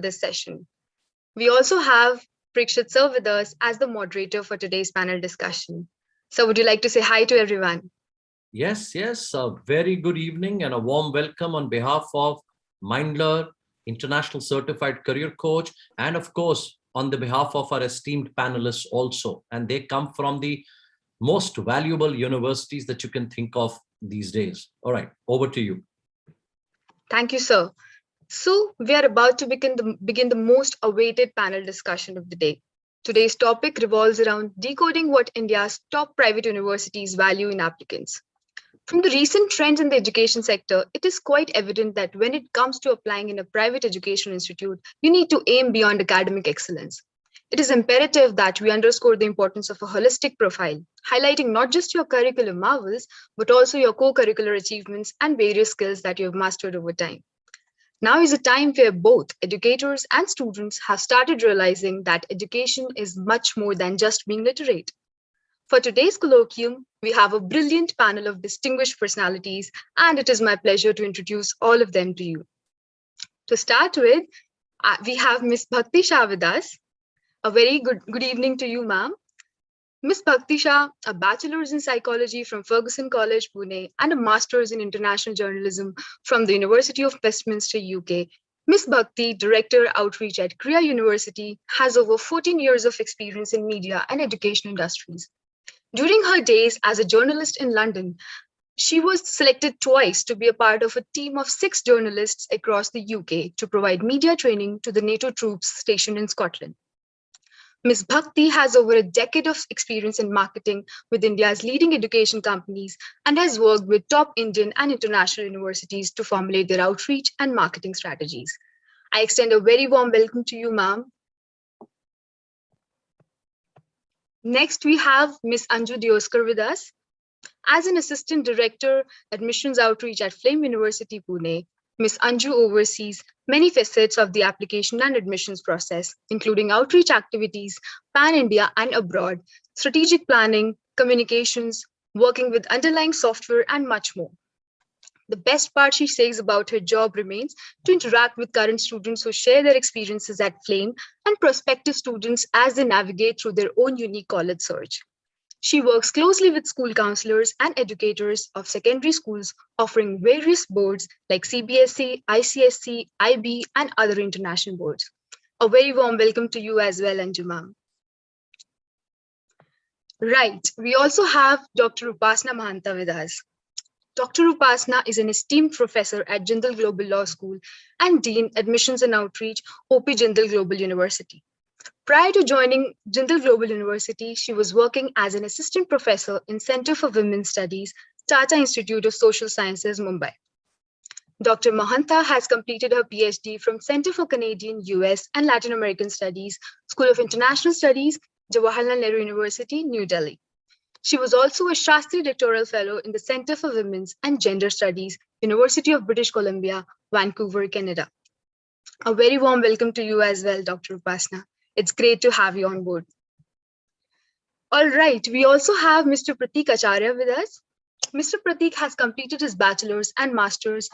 this session. We also have Prikshit sir with us as the moderator for today's panel discussion. So would you like to say hi to everyone? Yes. A very good evening and a warm welcome on behalf of Mindler, International Certified Career Coach, and of course, on the behalf of our esteemed panelists also. And they come from the most valuable universities that you can think of these days. All right, over to you. Thank you, sir. So we are about to begin the most awaited panel discussion of the day. Today's topic revolves around decoding what India's top private universities value in applicants. From the recent trends in the education sector, it is quite evident that when it comes to applying in a private education institute, you need to aim beyond academic excellence. It is imperative that we underscore the importance of a holistic profile, highlighting not just your curriculum marvels, but also your co-curricular achievements and various skills that you have mastered over time. Now is a time where both educators and students have started realizing that education is much more than just being literate. For today's colloquium, we have a brilliant panel of distinguished personalities, and it is my pleasure to introduce all of them to you. To start with, we have Ms. Bhakti Shah with us. A very good evening to you, ma'am. Ms. Bhakti Shah, a bachelor's in psychology from Fergusson College, Pune, and a master's in international journalism from the University of Westminster, UK. Ms. Bhakti, Director Outreach at Kriya University, has over 14 years of experience in media and education industries. During her days as a journalist in London, she was selected twice to be a part of a team of 6 journalists across the UK to provide media training to the NATO troops stationed in Scotland. Ms. Bhakti has over a decade of experience in marketing with India's leading education companies and has worked with top Indian and international universities to formulate their outreach and marketing strategies. I extend a very warm welcome to you, ma'am. Next, we have Ms. Anju Dioskar with us. As an Assistant Director, Admissions Outreach at Flame University, Pune, Ms. Anju oversees many facets of the application and admissions process, including outreach activities, pan-India and abroad, strategic planning, communications, working with underlying software, and much more. The best part she says about her job remains to interact with current students who share their experiences at Flame and prospective students as they navigate through their own unique college search. She works closely with school counselors and educators of secondary schools, offering various boards like CBSE, ICCC, IB, and other international boards. A very warm welcome to you as well, Anju ma'am. Right, we also have Dr. Upasana Mahanta with us. Dr. Upasana is an esteemed professor at Jindal Global Law School and Dean Admissions and Outreach, OP Jindal Global University. Prior to joining Jindal Global University, she was working as an assistant professor in Center for Women's Studies, Tata Institute of Social Sciences, Mumbai. Dr. Mahanta has completed her PhD from Center for Canadian, US, and Latin American Studies, School of International Studies, Jawaharlal Nehru University, New Delhi. She was also a Shastri Doctoral Fellow in the Center for Women's and Gender Studies, University of British Columbia, Vancouver, Canada. A very warm welcome to you as well, Dr. Upasana. It's great to have you on board. All right, we also have Mr. Pratik Acharya with us. Mr. Pratik has completed his bachelor's and master's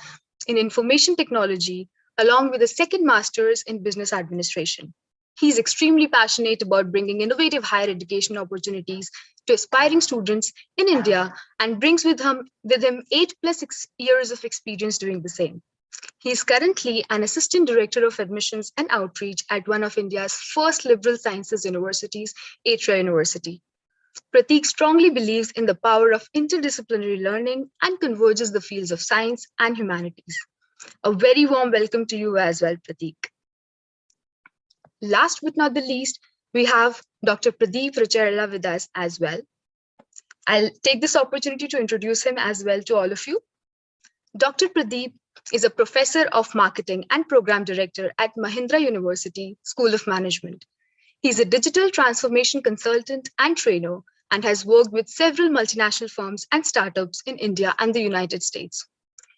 in information technology, along with a second master's in business administration. He's extremely passionate about bringing innovative higher education opportunities to aspiring students in India and brings with him 8+ years of experience doing the same. He is currently an Assistant Director of Admissions and Outreach at one of India's first liberal sciences universities, Atria University. Pratik strongly believes in the power of interdisciplinary learning and converges the fields of science and humanities. A very warm welcome to you as well, Pratik. Last but not the least, we have Dr. Pradeep Rucherla with us as well. I'll take this opportunity to introduce him as well to all of you. Dr. Pradeep is a professor of marketing and program director at Mahindra University School of Management. He's a digital transformation consultant and trainer and has worked with several multinational firms and startups in India and the United States.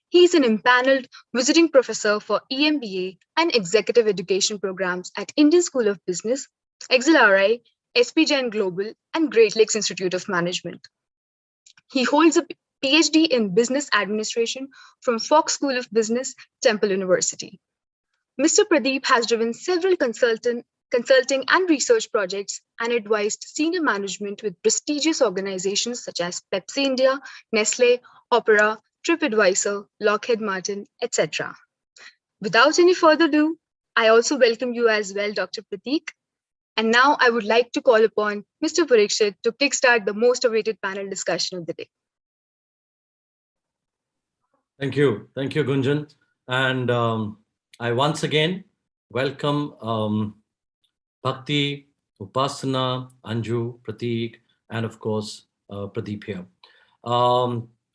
He is an empaneled visiting professor for EMBA and executive education programs at Indian School of Business, XLRI, SP Jain Global, and Great Lakes Institute of Management. He holds a PhD in business administration from Fox School of Business, Temple University. Mr. Pradeep has driven several consulting and research projects and advised senior management with prestigious organizations such as Pepsi India, Nestle, Opera, TripAdvisor, Lockheed Martin, etc. Without any further ado, I also welcome you as well, Dr. Prateek. And now I would like to call upon Mr. Parikshit to kickstart the most awaited panel discussion of the day. Thank you. Thank you, Gunjan. And I once again welcome Bhakti, Upasana, Anju, Prateek, and of course, Pradeep here.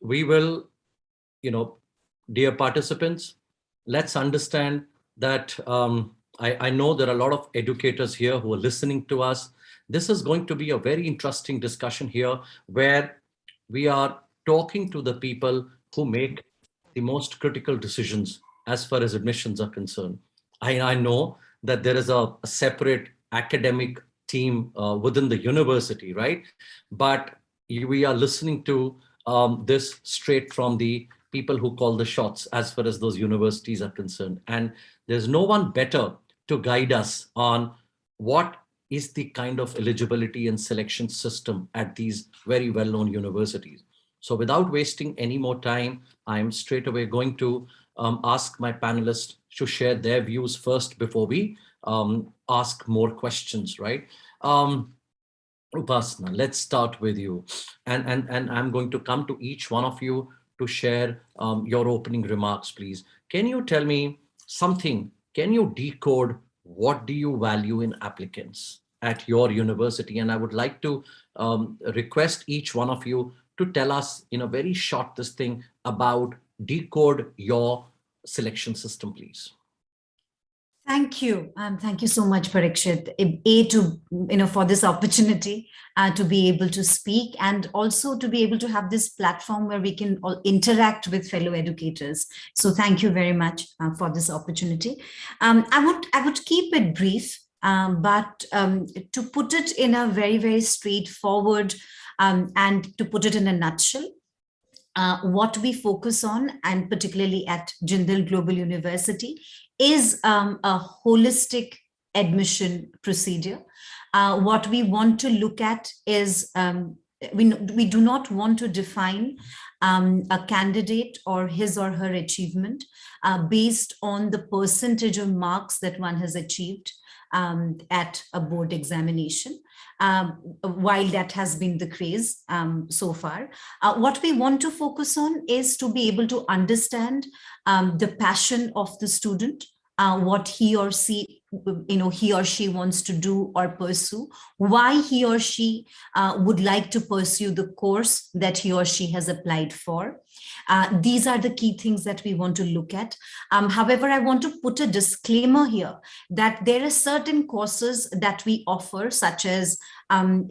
We will, dear participants, let's understand that I know there are a lot of educators here who are listening to us. This is going to be a very interesting discussion here where we are talking to the people who make the most critical decisions as far as admissions are concerned. I know that there is a separate academic team within the university, right? But we are listening to this straight from the people who call the shots as far as those universities are concerned. And there's no one better to guide us on what is the kind of eligibility and selection system at these very well-known universities. So without wasting any more time, I'm straight away going to ask my panelists to share their views first before we ask more questions, right? Upasana, let's start with you. And I'm going to come to each one of you to share your opening remarks, please. Can you tell me something? Can you decode what do you value in applicants at your university? And I would like to request each one of you to tell us in a very short thing about decode your selection system, please. Thank you. Thank you so much, Parikshit, for this opportunity to be able to speak and also to be able to have this platform where we can all interact with fellow educators. So thank you very much for this opportunity. I would keep it brief, but to put it in a very, very straightforward and to put it in a nutshell, what we focus on, and particularly at Jindal Global University, is a holistic admission procedure. What we want to look at is we do not want to define a candidate or his or her achievement based on the percentage of marks that one has achieved at a board examination. While that has been the craze so far. What we want to focus on is to be able to understand the passion of the student, what he or she wants to do or pursue, why he or she would like to pursue the course that he or she has applied for. These are the key things that we want to look at. However, I want to put a disclaimer here that there are certain courses that we offer, such as,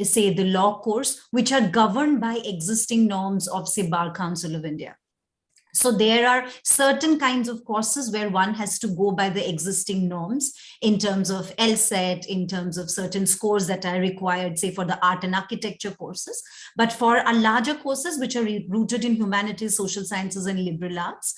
say, the law course, which are governed by existing norms of, say, Bar Council of India. So there are certain kinds of courses where one has to go by the existing norms in terms of LSAT, in terms of certain scores that are required, say, for the art and architecture courses. But for our larger courses, which are rooted in humanities, social sciences, and liberal arts,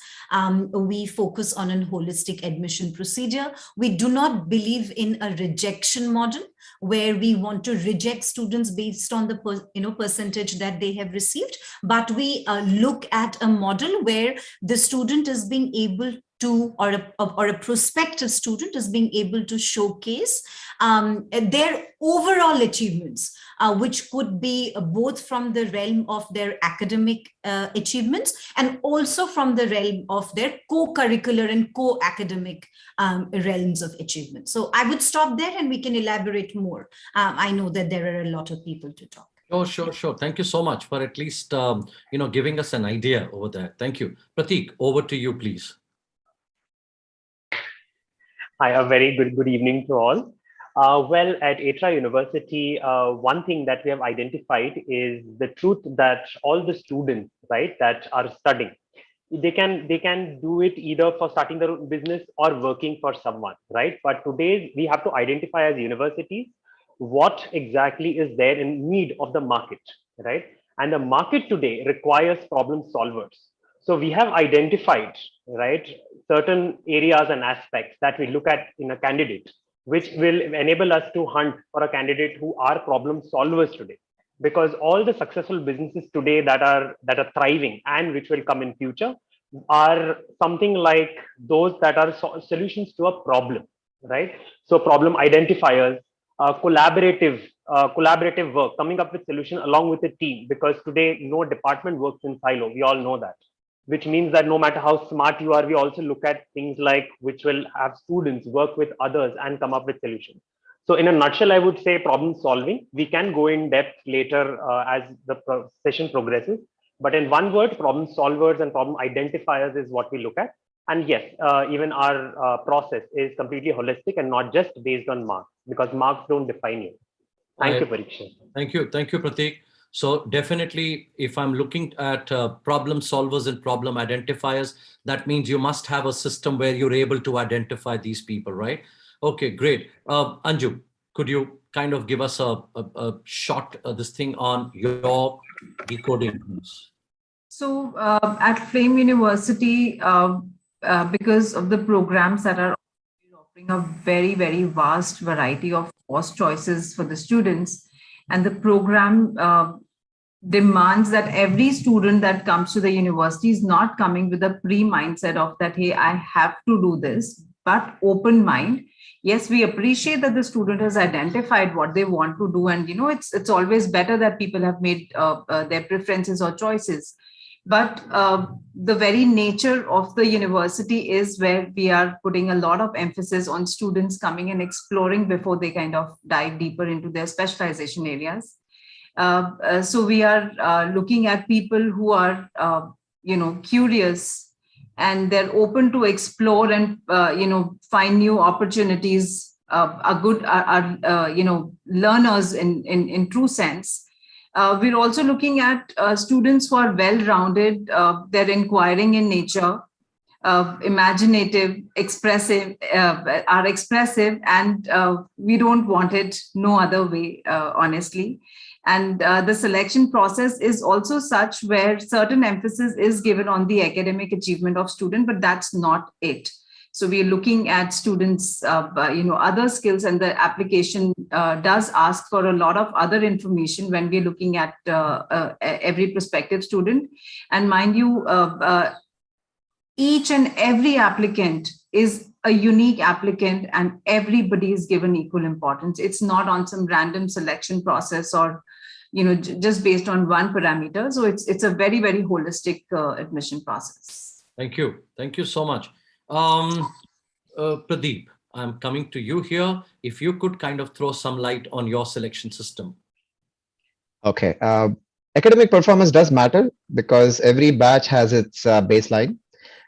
we focus on a holistic admission procedure. We do not believe in a rejection model where we want to reject students based on the percentage that they have received, but we look at a model where the student is being able to, or a prospective student is being able to showcase their overall achievements, which could be both from the realm of their academic achievements and also from the realm of their co-curricular and co-academic realms of achievement. So I would stop there and we can elaborate more. I know that there are a lot of people to talk. Sure. Thank you so much for at least, giving us an idea over there. Thank you. Prateek, over to you, please. Hi, a very good evening to all. Well, at ATRA University, one thing that we have identified is the truth that all the students, right, that are studying, they can do it either for starting their own business or working for someone, right? But today we have to identify as universities what exactly is there in need of the market, right? And the market today requires problem solvers. So we have identified, right, certain areas and aspects that we look at in a candidate, which will enable us to hunt for a candidate who are problem solvers today. Because all the successful businesses today that are thriving and which will come in future are something like those that are solutions to a problem, right? So problem identifiers, collaborative work, coming up with solution along with a team, because today no department works in silo. We all know that, which means that no matter how smart you are, we also look at things like which will have students work with others and come up with solutions. So in a nutshell, I would say problem solving. We can go in depth later as the session progresses. But in one word, problem solvers and problem identifiers is what we look at. And yes, even our process is completely holistic and not just based on marks, because marks don't define you. Thank you, Pariksha. Thank you, Prateek. So definitely, if I'm looking at problem solvers and problem identifiers, that means you must have a system where you're able to identify these people, right? Okay, great. Anju, could you kind of give us a short this thing on your decoding? So at Flame University, because of the programs that are offering a very, very vast variety of course choices for the students, and the program demands that every student that comes to the university is not coming with a pre-mindset of that, hey, I have to do this, but open mind. Yes, we appreciate that the student has identified what they want to do, and it's always better that people have made their preferences or choices. But the very nature of the university is where we are putting a lot of emphasis on students coming and exploring before they kind of dive deeper into their specialization areas. So we are looking at people who are, curious, and they're open to explore and, find new opportunities, are good, learners in true sense. We're also looking at students who are well-rounded, they're inquiring in nature, imaginative, expressive, are expressive, and we don't want it no other way, honestly. And the selection process is also such where certain emphasis is given on the academic achievement of student, but that's not it. So we're looking at students, other skills, and the application does ask for a lot of other information when we're looking at every prospective student. And mind you, each and every applicant is a unique applicant, and everybody is given equal importance. It's not on some random selection process or just based on one parameter. So it's a very, very holistic admission process. Thank you so much. Pradeep, I'm coming to you here. If you could kind of throw some light on your selection system. Okay. Academic performance does matter because every batch has its baseline.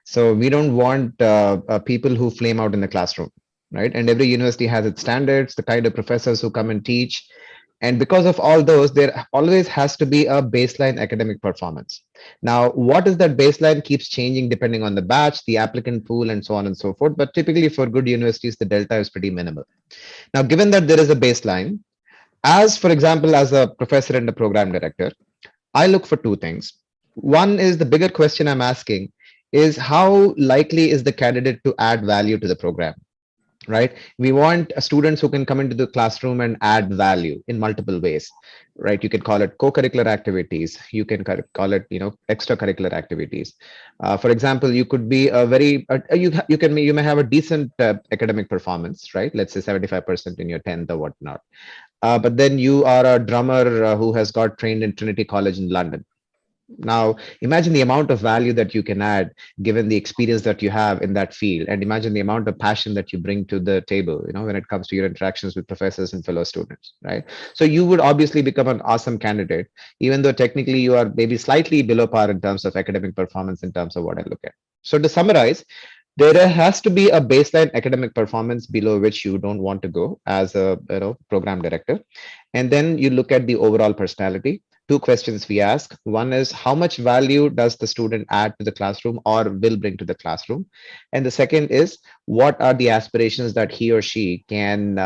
So we don't want people who flame out in the classroom, right? And every university has its standards, the kind of professors who come and teach. And because of all those, there always has to be a baseline academic performance. Now, what is that baseline keeps changing depending on the batch, the applicant pool, and so on and so forth. But typically for good universities, the delta is pretty minimal. Now, given that there is a baseline, for example, as a professor and a program director, I look for two things. One is the bigger question I'm asking is how likely is the candidate to add value to the program? Right? We want students who can come into the classroom and add value in multiple ways, right? You can call it co-curricular activities. You can call it, extracurricular activities. For example, you could be a very, you may have a decent academic performance, right? Let's say 75% in your 10th or whatnot. But then you are a drummer who has got trained in Trinity College in London. Now, imagine the amount of value that you can add given the experience that you have in that field, and imagine the amount of passion that you bring to the table, when it comes to your interactions with professors and fellow students, right? So you would obviously become an awesome candidate, even though technically you are maybe slightly below par in terms of academic performance in terms of what I look at. So to summarize, there has to be a baseline academic performance below which you don't want to go as a program director. And then you look at the overall personality. Two questions we ask. One is how much value does the student add to the classroom or will bring to the classroom? And the second is what are the aspirations that he or she can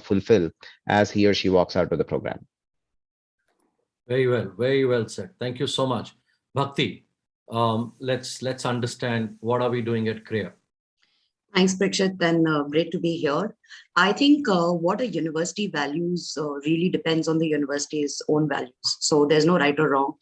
fulfill as he or she walks out of the program? Very well said. Thank you so much. Bhakti, Let's understand what are we doing at CREA. Thanks, Prakshit, and great to be here. I think what a university values really depends on the university's own values. So there's no right or wrong.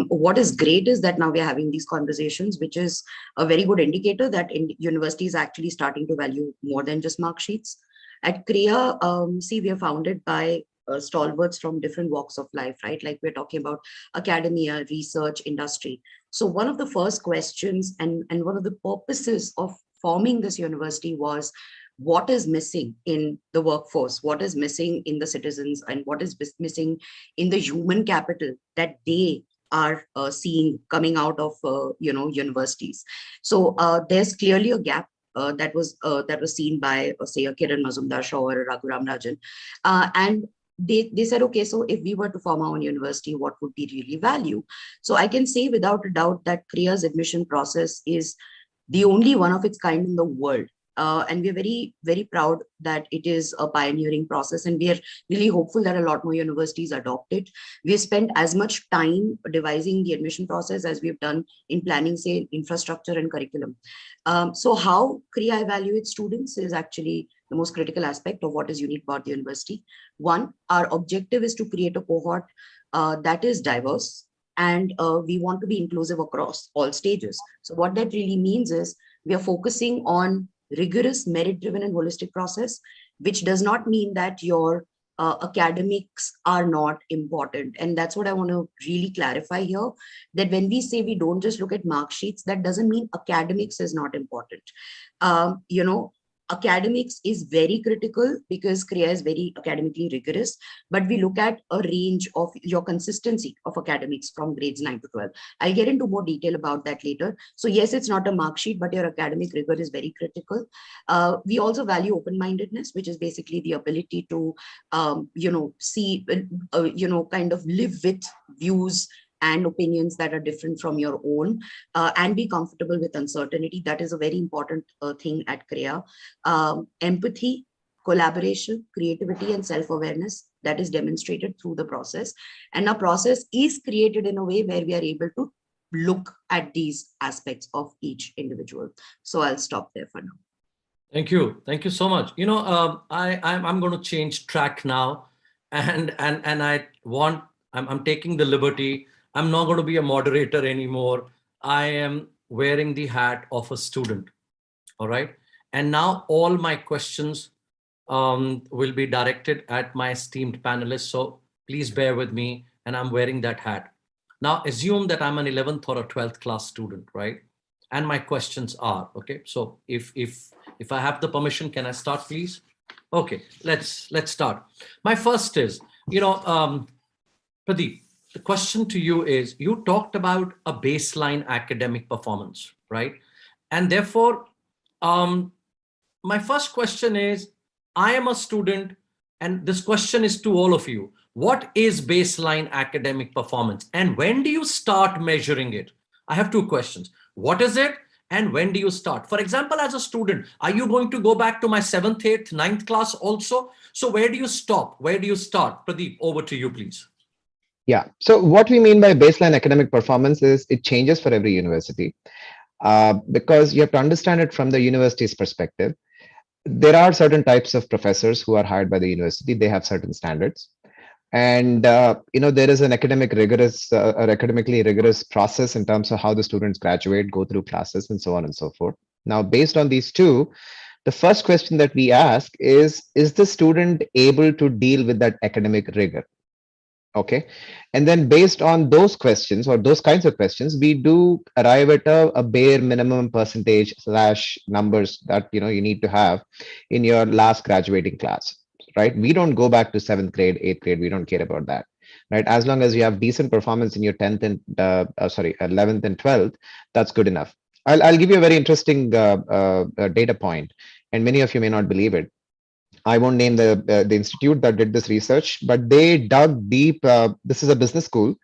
What is great is that now we're having these conversations, which is a very good indicator that universities are actually starting to value more than just mark sheets. At CREA, see, we are founded by stalwarts from different walks of life, right? Like we're talking about academia, research, industry. So one of the first questions and one of the purposes of forming this university was what is missing in the workforce, what is missing in the citizens, and what is missing in the human capital that they are seeing coming out of universities. So there's clearly a gap that was seen by say a Kiran Mazumdar Shaw or a Raghuram Rajan, and they said, okay, so if we were to form our own university, what would we really value? So I can say without a doubt that CREA's admission process is the only one of its kind in the world. And we're very, very proud that it is a pioneering process, and we are really hopeful that a lot more universities adopt it. We've spent as much time devising the admission process as we've done in planning, say, infrastructure and curriculum. So how CREA evaluates students is actually the most critical aspect of what is unique about the university. One, our objective is to create a cohort that is diverse, and we want to be inclusive across all stages. So what that really means is we are focusing on rigorous, merit-driven and holistic process, which does not mean that your academics are not important. And that's what I want to really clarify here, that when we say we don't just look at mark sheets, that doesn't mean academics is not important. Academics is very critical because CREA is very academically rigorous, but we look at a range of your consistency of academics from grades 9 to 12. I'll get into more detail about that later. So yes, it's not a mark sheet, but your academic rigor is very critical. We also value open-mindedness, which is basically the ability to, see, kind of live with views and opinions that are different from your own, and be comfortable with uncertainty. That is a very important thing at CREA. Empathy, collaboration, creativity, and self-awareness that is demonstrated through the process. And our process is created in a way where we are able to look at these aspects of each individual. So I'll stop there for now. Thank you. Thank you so much. I'm going to change track now, and I'm taking the liberty. I'm not going to be a moderator anymore. I am wearing the hat of a student. All right. And now all my questions will be directed at my esteemed panelists. So please bear with me. And I'm wearing that hat. Now assume that I'm an 11th or a 12th class student, right? And my questions are, okay. So if I have the permission, can I start, please? Okay, let's start. My first is, Pradeep, the question to you is, you talked about a baseline academic performance, right? And therefore, my first question is, I am a student, and this question is to all of you. What is baseline academic performance? And when do you start measuring it? I have two questions. What is it? And when do you start? For example, as a student, are you going to go back to my 7th, 8th, 9th class also? So where do you stop? Where do you start? Pradeep, over to you, please. Yeah. So what we mean by baseline academic performance is it changes for every university, because you have to understand it from the university's perspective. There are certain types of professors who are hired by the university. They have certain standards. And, there is an academically rigorous process in terms of how the students graduate, go through classes, and so on and so forth. Now, based on these two, the first question that we ask is the student able to deal with that academic rigor? Okay. And then based on those questions or those kinds of questions, we do arrive at a bare minimum percentage / numbers that, you need to have in your last graduating class, right? We don't go back to 7th grade, 8th grade. We don't care about that, right? As long as you have decent performance in your 10th and 11th and 12th, that's good enough. I'll give you a very interesting data point, and many of you may not believe it. I won't name the institute that did this research, but they dug deep. This is a business school,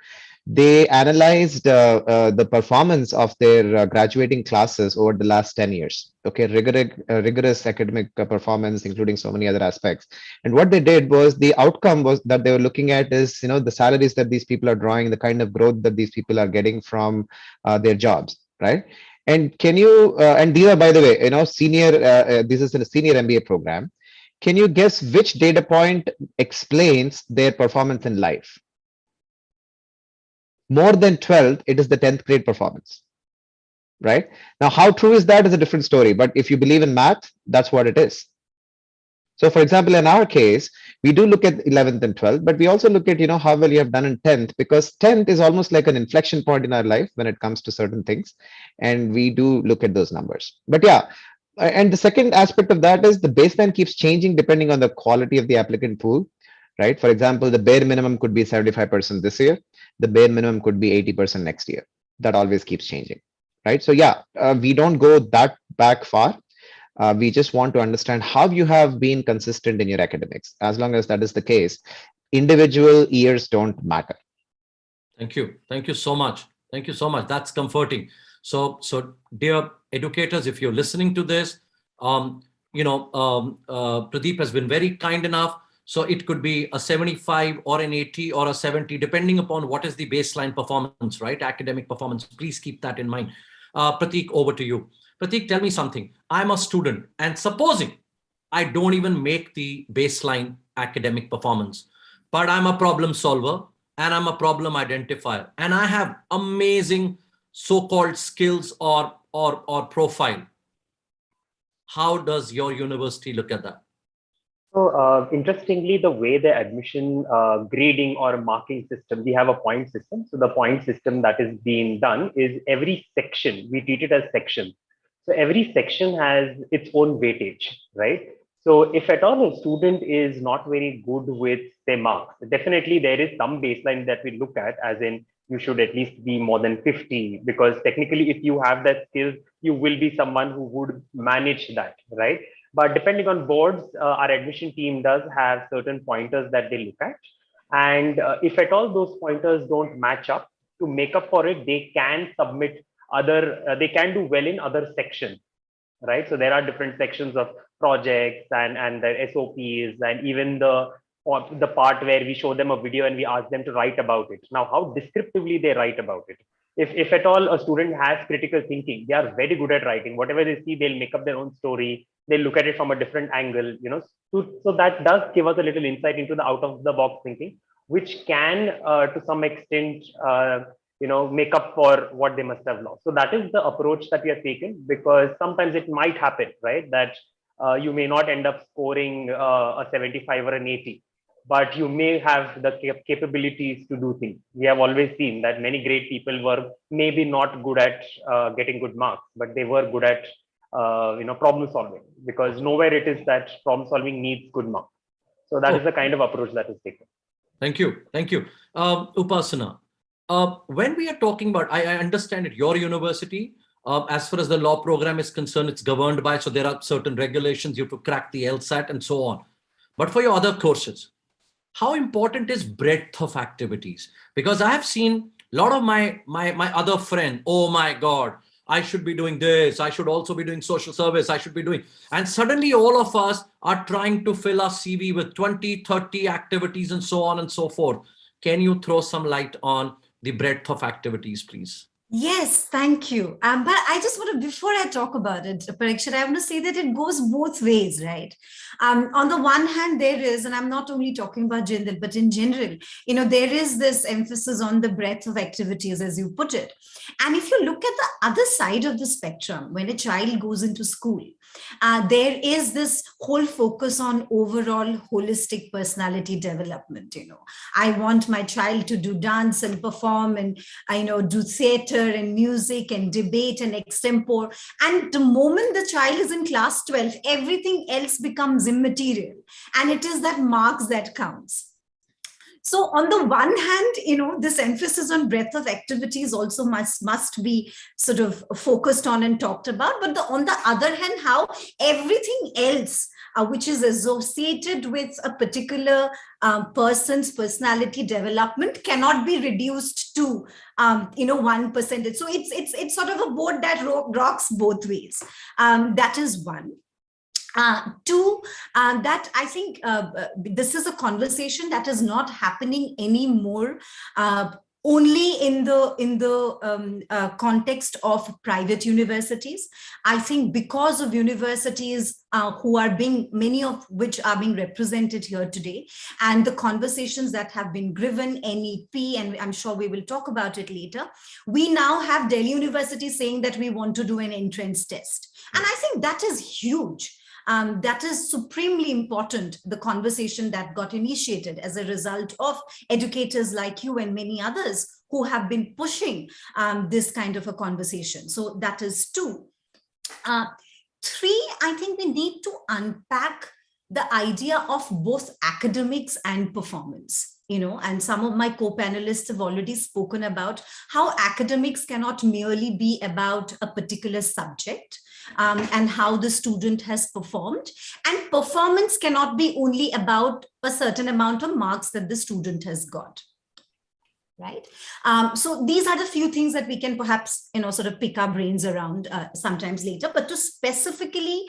they analyzed the performance of their graduating classes over the last 10 years. Okay, rigorous academic performance, including so many other aspects. And what they did was, the outcome was that they were looking at is, the salaries that these people are drawing, the kind of growth that these people are getting from their jobs, right? And can you, and these are, by the way, senior, this is a senior MBA program. Can you guess which data point explains their performance in life? More than 12th, it is the 10th grade performance, right? Now, how true is that is a different story. But if you believe in math, that's what it is. So for example, in our case, we do look at 11th and 12th, but we also look at, how well you have done in 10th, because 10th is almost like an inflection point in our life when it comes to certain things. And we do look at those numbers. But yeah, and the second aspect of that is the baseline keeps changing depending on the quality of the applicant pool, right? For example, the bare minimum could be 75% this year. The bare minimum could be 80% next year. That always keeps changing, right? So yeah, we don't go that back far. We just want to understand how you have been consistent in your academics. As long as that is the case, individual years don't matter. Thank you. Thank you so much. Thank you so much. That's comforting. So dear educators, if you're listening to this, Pradeep has been very kind enough. So it could be a 75 or an 80 or a 70, depending upon what is the baseline performance, right? Academic performance. Please keep that in mind. Prateek, over to you. Prateek, tell me something. I'm a student, and supposing I don't even make the baseline academic performance, but I'm a problem solver and I'm a problem identifier, and I have amazing so-called skills or profile. How does your university look at that? So interestingly, the way the admission grading or marking system, we have a point system. So the point system that is being done is every section, we treat it as section. So every section has its own weightage, right? So if at all a student is not very good with their marks, definitely there is some baseline that we look at, as in you should at least be more than 50, because technically if you have that skill, you will be someone who would manage that, right? But depending on boards, our admission team does have certain pointers that they look at. And if at all those pointers don't match up, to make up for it, they can submit they can do well in other sections, right? So there are different sections of projects and the SOPs, and even the part where we show them a video and we ask them to write about it. Now, how descriptively they write about it. If at all a student has critical thinking, they are very good at writing. Whatever they see, they'll make up their own story. They'll look at it from a different angle, So that does give us a little insight into the out of the box thinking, which can, to some extent, make up for what they must have lost. So that is the approach that we have taken, because sometimes it might happen, right, that you may not end up scoring a 75 or an 80, but you may have the capabilities to do things. We have always seen that many great people were maybe not good at getting good marks, but they were good at problem solving, because nowhere it is that problem solving needs good marks. So that is the kind of approach that is taken. Thank you. Thank you. Upasana, when we are talking about, I understand at your university, as far as the law program is concerned, it's governed by, so there are certain regulations, you have to crack the LSAT and so on. But for your other courses, how important is breadth of activities? Because I have seen a lot of my other friends, oh my God, I should be doing this. I should also be doing social service. I should be doing, and suddenly all of us are trying to fill our CV with 20, 30 activities and so on and so forth. Can you throw some light on the breadth of activities, please? Yes, thank you. But I just want to, before I talk about it, Parikshit, I want to say that it goes both ways, right? On the one hand, there is, and I'm not only talking about Jindal, but in general, there is this emphasis on the breadth of activities, as you put it. And if you look at the other side of the spectrum, when a child goes into school, there is this whole focus on overall holistic personality development. I want my child to do dance and perform and do theater and music and debate and extempore. And the moment the child is in class 12, everything else becomes immaterial, and it is that marks that counts. So on the one hand, this emphasis on breadth of activities also must be sort of focused on and talked about. But on the other hand, how everything else which is associated with a particular person's personality development cannot be reduced to 1%. So it's sort of a boat that rocks both ways. That is one. Two, that I think this is a conversation that is not happening anymore only in the context of private universities. I think because of universities many of which are being represented here today, and the conversations that have been driven, NEP, and I'm sure we will talk about it later, we now have Delhi University saying that we want to do an entrance test. And I think that is huge. That is supremely important, the conversation that got initiated as a result of educators like you and many others who have been pushing this kind of a conversation. So that is two. Three, I think we need to unpack the idea of both academics and performance. And some of my co-panelists have already spoken about how academics cannot merely be about a particular subject, and how the student has performed. And performance cannot be only about a certain amount of marks that the student has got. Right. So these are the few things that we can perhaps, sort of pick our brains around sometimes later. But to specifically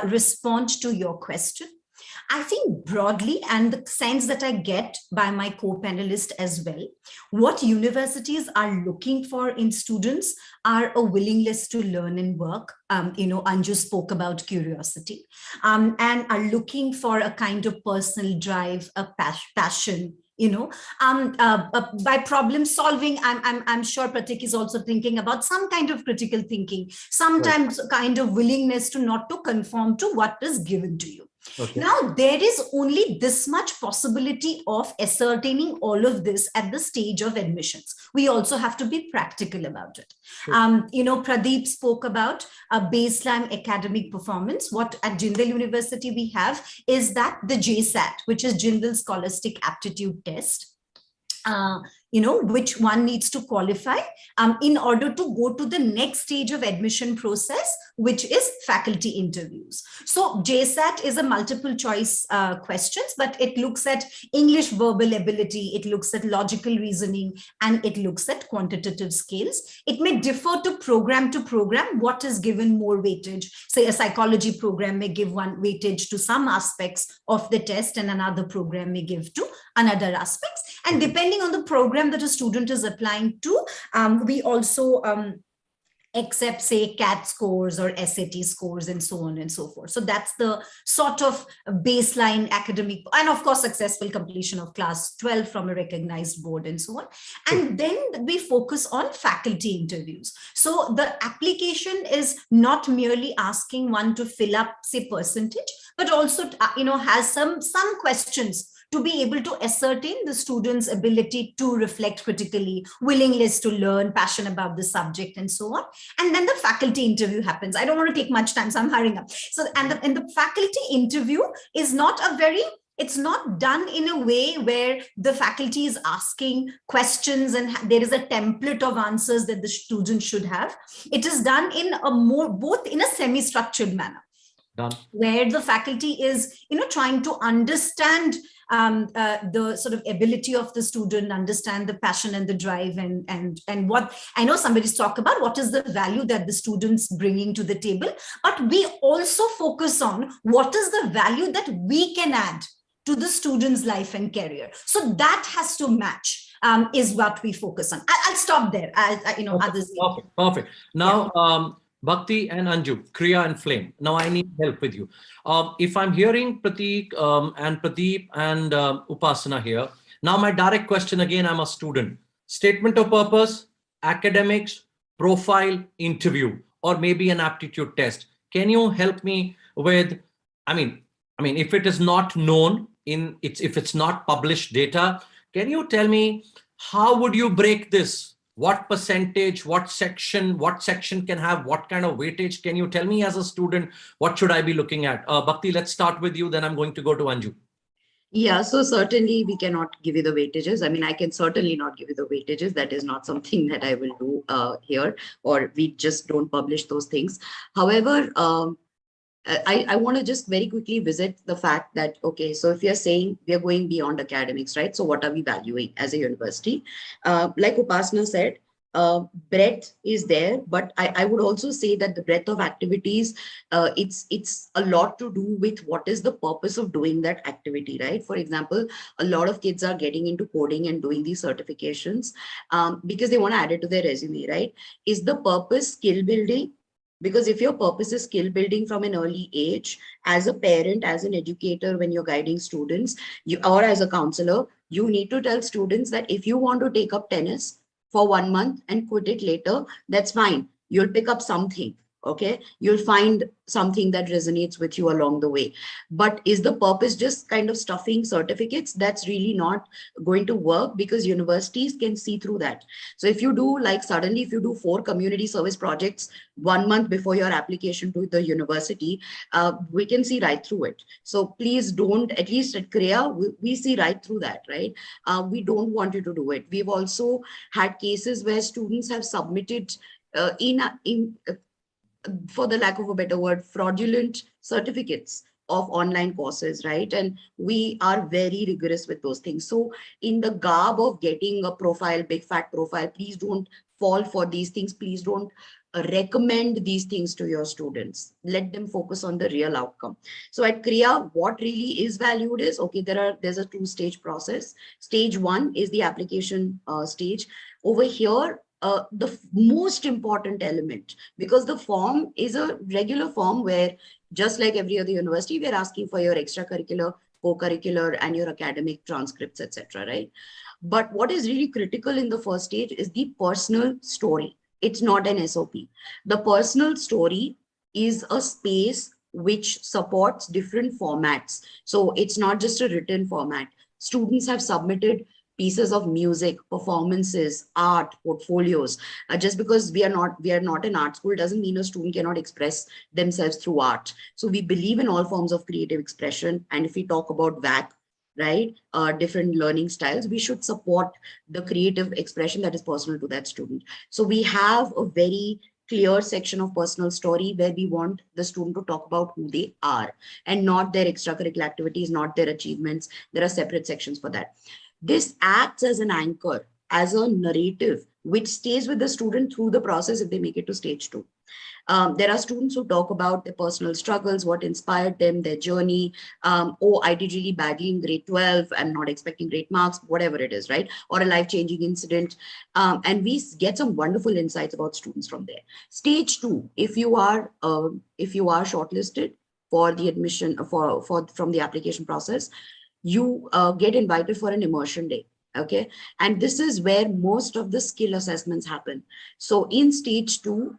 respond to your question, I think broadly, and the sense that I get by my co-panelist as well, what universities are looking for in students are a willingness to learn and work. Anju spoke about curiosity, and are looking for a kind of personal drive, a passion. By problem solving, I'm sure Pratik is also thinking about some kind of critical thinking, sometimes kind of willingness to not to conform to what is given to you. Okay. Now, there is only this much possibility of ascertaining all of this at the stage of admissions. We also have to be practical about it. Sure. Pradeep spoke about a baseline academic performance. What at Jindal University we have is that the JSAT, which is Jindal Scholastic Aptitude Test, which one needs to qualify in order to go to the next stage of admission process, which is faculty interviews. So JSAT is a multiple choice questions, but it looks at English verbal ability, it looks at logical reasoning, and it looks at quantitative skills. It may differ to program what is given more weightage. Say a psychology program may give one weightage to some aspects of the test, and another program may give to another aspects. And depending on the program that a student is applying to, we also accept, say, CAT scores or SAT scores and so on and so forth. So that's the sort of baseline academic, and of course, successful completion of class 12 from a recognized board and so on. And then we focus on faculty interviews. So the application is not merely asking one to fill up, say, percentage, but also, has some questions to be able to ascertain the student's ability to reflect critically, willingness to learn, passion about the subject, and so on. And then the faculty interview happens. I don't want to take much time, so I'm hurrying up. So, and the faculty interview is it's not done in a way where the faculty is asking questions and there is a template of answers that the student should have. It is done in both in a semi-structured manner. Done. Where the faculty is, trying to understand the sort of ability of the student, understand the passion and the drive, and what I know somebody's talked about, what is the value that the student's bringing to the table. But we also focus on what is the value that we can add to the student's life and career. So that has to match, is what we focus on. I'll stop there. Okay, others. Perfect. Now, yeah. Bhakti and Anju, Kriya and Flame. Now I need help with you. If I'm hearing Pratik and Pradeep and Upasana here, now my direct question again, I'm a student. Statement of purpose, academics, profile, interview, or maybe an aptitude test. Can you help me with, I mean, if it is not known if it's not published data, can you tell me how would you break this? What percentage, what section can have what kind of weightage? Can you tell me as a student, what should I be looking at? Bhakti, let's start with you, then I'm going to go to Anju. Yeah, so certainly we cannot give you the weightages. I can certainly not give you the weightages. That is not something that I will do here, or we just don't publish those things. However, I want to just very quickly visit the fact that, okay, so if you're saying we are going beyond academics, right? So what are we valuing as a university? Like Upasana said, breadth is there, but I would also say that the breadth of activities, it's a lot to do with what is the purpose of doing that activity, right? For example, a lot of kids are getting into coding and doing these certifications because they want to add it to their resume, right? Is the purpose skill building? Because if your purpose is skill building from an early age, as a parent, as an educator, when you're guiding students, or as a counselor, you need to tell students that if you want to take up tennis for 1 month and quit it later, that's fine. You'll pick up something. Okay, you'll find something that resonates with you along the way. But is the purpose just kind of stuffing certificates? That's really not going to work, because universities can see through that. So if you do, like, suddenly if you do 4 community service projects 1 month before your application to the university, we can see right through it. So please don't, at least at CREA, we see right through that, right? We don't want you to do it. We've also had cases where students have submitted for the lack of a better word, fraudulent certificates of online courses, right? And we are very rigorous with those things. So in the garb of getting a profile, big fat profile, please don't fall for these things. Please don't recommend these things to your students. Let them focus on the real outcome. So at CREA, what really is valued is, okay, there's a 2-stage process. Stage 1 is the application stage. Over here, the most important element, because the form is a regular form where, just like every other university, we're asking for your extracurricular, co-curricular, and your academic transcripts, etc., right? But what is really critical in the first stage is the personal story. It's not an SOP. The personal story is a space which supports different formats. So it's not just a written format. Students have submitted pieces of music, performances, art, portfolios. Just because we are not an art school doesn't mean a student cannot express themselves through art. So we believe in all forms of creative expression. And if we talk about VAC, right, different learning styles, we should support the creative expression that is personal to that student. So we have a very clear section of personal story where we want the student to talk about who they are and not their extracurricular activities, not their achievements. There are separate sections for that. This acts as an anchor, as a narrative, which stays with the student through the process if they make it to stage 2. There are students who talk about their personal struggles, what inspired them, their journey. Oh, I did really badly in grade 12. I'm not expecting great marks, whatever it is, right? Or a life-changing incident. And we get some wonderful insights about students from there. Stage 2, if you are shortlisted for the admission from the application process, you get invited for an immersion day. Okay. And this is where most of the skill assessments happen. So in stage 2,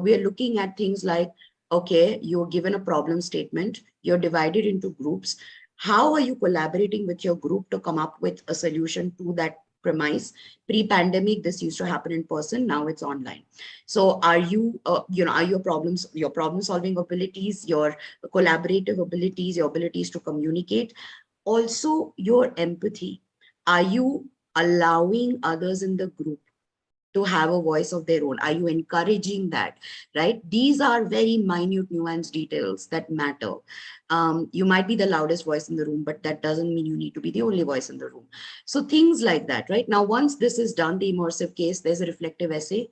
we are looking at things like, okay, you're given a problem statement, you're divided into groups. How are you collaborating with your group to come up with a solution to that premise? Pre-pandemic, this used to happen in person. Now it's online. So are you, are your problem solving abilities, your collaborative abilities, your abilities to communicate, also your empathy. Are you allowing others in the group to have a voice of their own? Are you encouraging that, right? These are very minute nuanced details that matter. You might be the loudest voice in the room, but that doesn't mean you need to be the only voice in the room. So things like that, right? Now, once this is done, the immersive case, there's a reflective essay,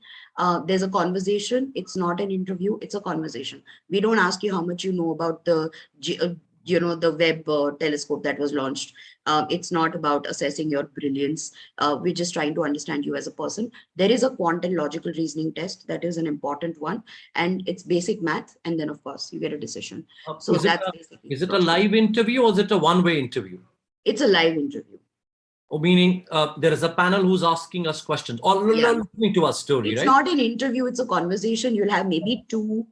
there's a conversation. It's not an interview, it's a conversation. We don't ask you how much you know about the the Webb telescope that was launched. It's not about assessing your brilliance. We're just trying to understand you as a person. There is a quant and logical reasoning test that is an important one, and it's basic math. And then, of course, you get a decision. So Is it a live interview or is it a one-way interview? It's a live interview. Oh, meaning there is a panel who's asking us questions or listening to our story, it's right? It's not an interview, it's a conversation. You'll have maybe 2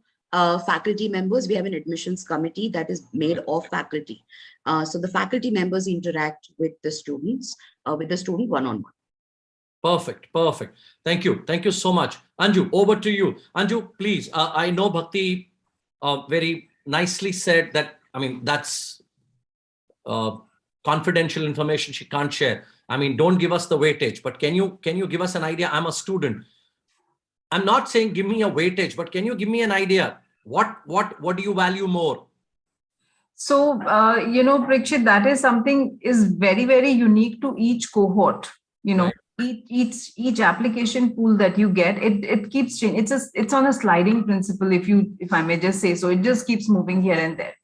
faculty members. We have an admissions committee that is made of faculty. So the faculty members interact with the students, with the student one-on-one. Perfect. Thank you so much. Anju, over to you. Anju, please. I know Bhakti very nicely said that, I mean, that's confidential information she can't share. I mean, don't give us the weightage, but can you give us an idea? I'm a student. I'm not saying give me a weightage, but can you give me an idea? What do you value more? So, Prakshit, that is something is very, very unique to each cohort. Right. Each application pool that you get, it keeps changing. It's on a sliding principle, if I may just say so. It just keeps moving here and there.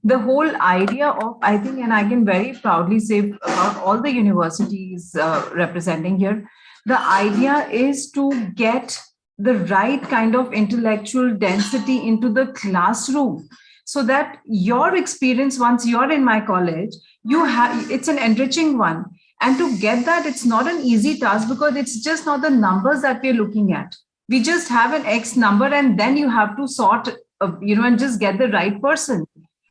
The whole idea of, I think, and I can very proudly say about all the universities representing here, the idea is to get the right kind of intellectual density into the classroom, so that your experience once you're in my college, it's an enriching one. And to get that, it's not an easy task, because it's just not the numbers that we're looking at. We just have an X number, and then you have to sort, and just get the right person.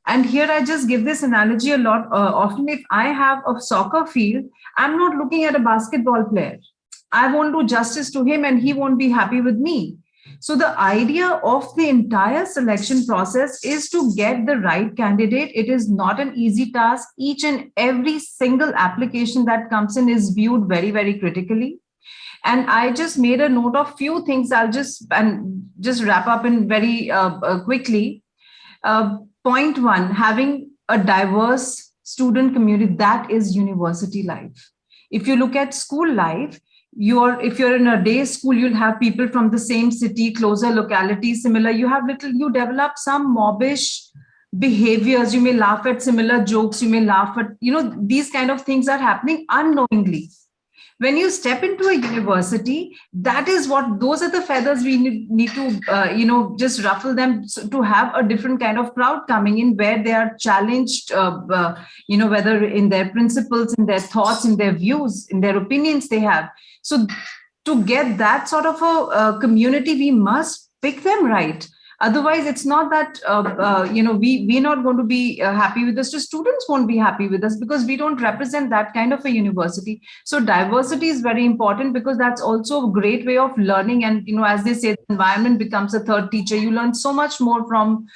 And here I just give this analogy a lot. Often, if I have a soccer field, I'm not looking at a basketball player. I won't do justice to him, and he won't be happy with me. So the idea of the entire selection process is to get the right candidate. It is not an easy task. Each and every single application that comes in is viewed very, very critically. And I just made a note of few things. I'll just wrap up in very quickly. Point one, having a diverse student community, that is university life. If you look at school life, if you're in a day school, you'll have people from the same city, closer locality, similar. You develop some mobbish behaviors. You may laugh at similar jokes. You may laugh at, these kind of things are happening unknowingly. When you step into a university, those are the feathers we need to, just ruffle them to have a different kind of crowd coming in, where they are challenged, whether in their principles, in their thoughts, in their views, in their opinions they have. So to get that sort of a community, we must pick them right. Otherwise, it's not that, we're not going to be happy with us. The students won't be happy with us, because we don't represent that kind of a university. So diversity is very important, because that's also a great way of learning. And, as they say, the environment becomes a third teacher. You learn so much more from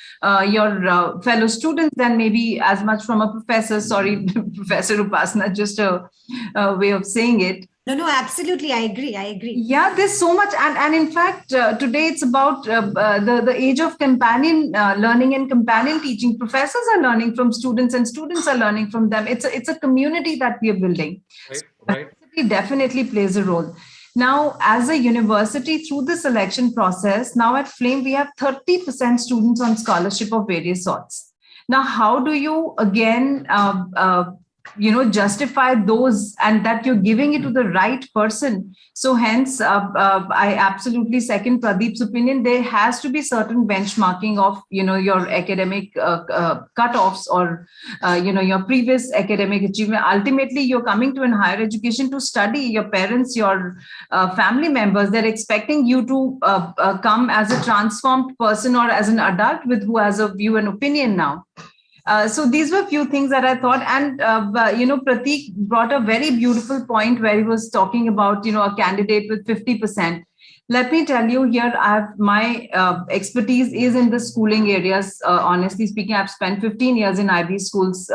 your fellow students than maybe as much from a professor. Sorry, Professor Upasana, just a way of saying it. No, absolutely. I agree. Yeah, there's so much. And in fact, today it's about the age of companion learning and companion teaching. Professors are learning from students, and students are learning from them. It's a community that we are building. Right. It definitely plays a role. Now, as a university, through the selection process, now at Flame, we have 30% students on scholarship of various sorts. Now, how do you, again, justify those, and that you're giving it to the right person? So hence, I absolutely second Pradeep's opinion. There has to be certain benchmarking of, your academic cutoffs, or, your previous academic achievement. Ultimately, you're coming to an higher education to study. Your parents, your family members, they're expecting you to come as a transformed person, or as an adult who has a view and opinion now. So these were a few things that I thought. And, Prateek brought a very beautiful point where he was talking about, a candidate with 50%. Let me tell you here, my expertise is in the schooling areas. Honestly speaking, I've spent 15 years in IB schools,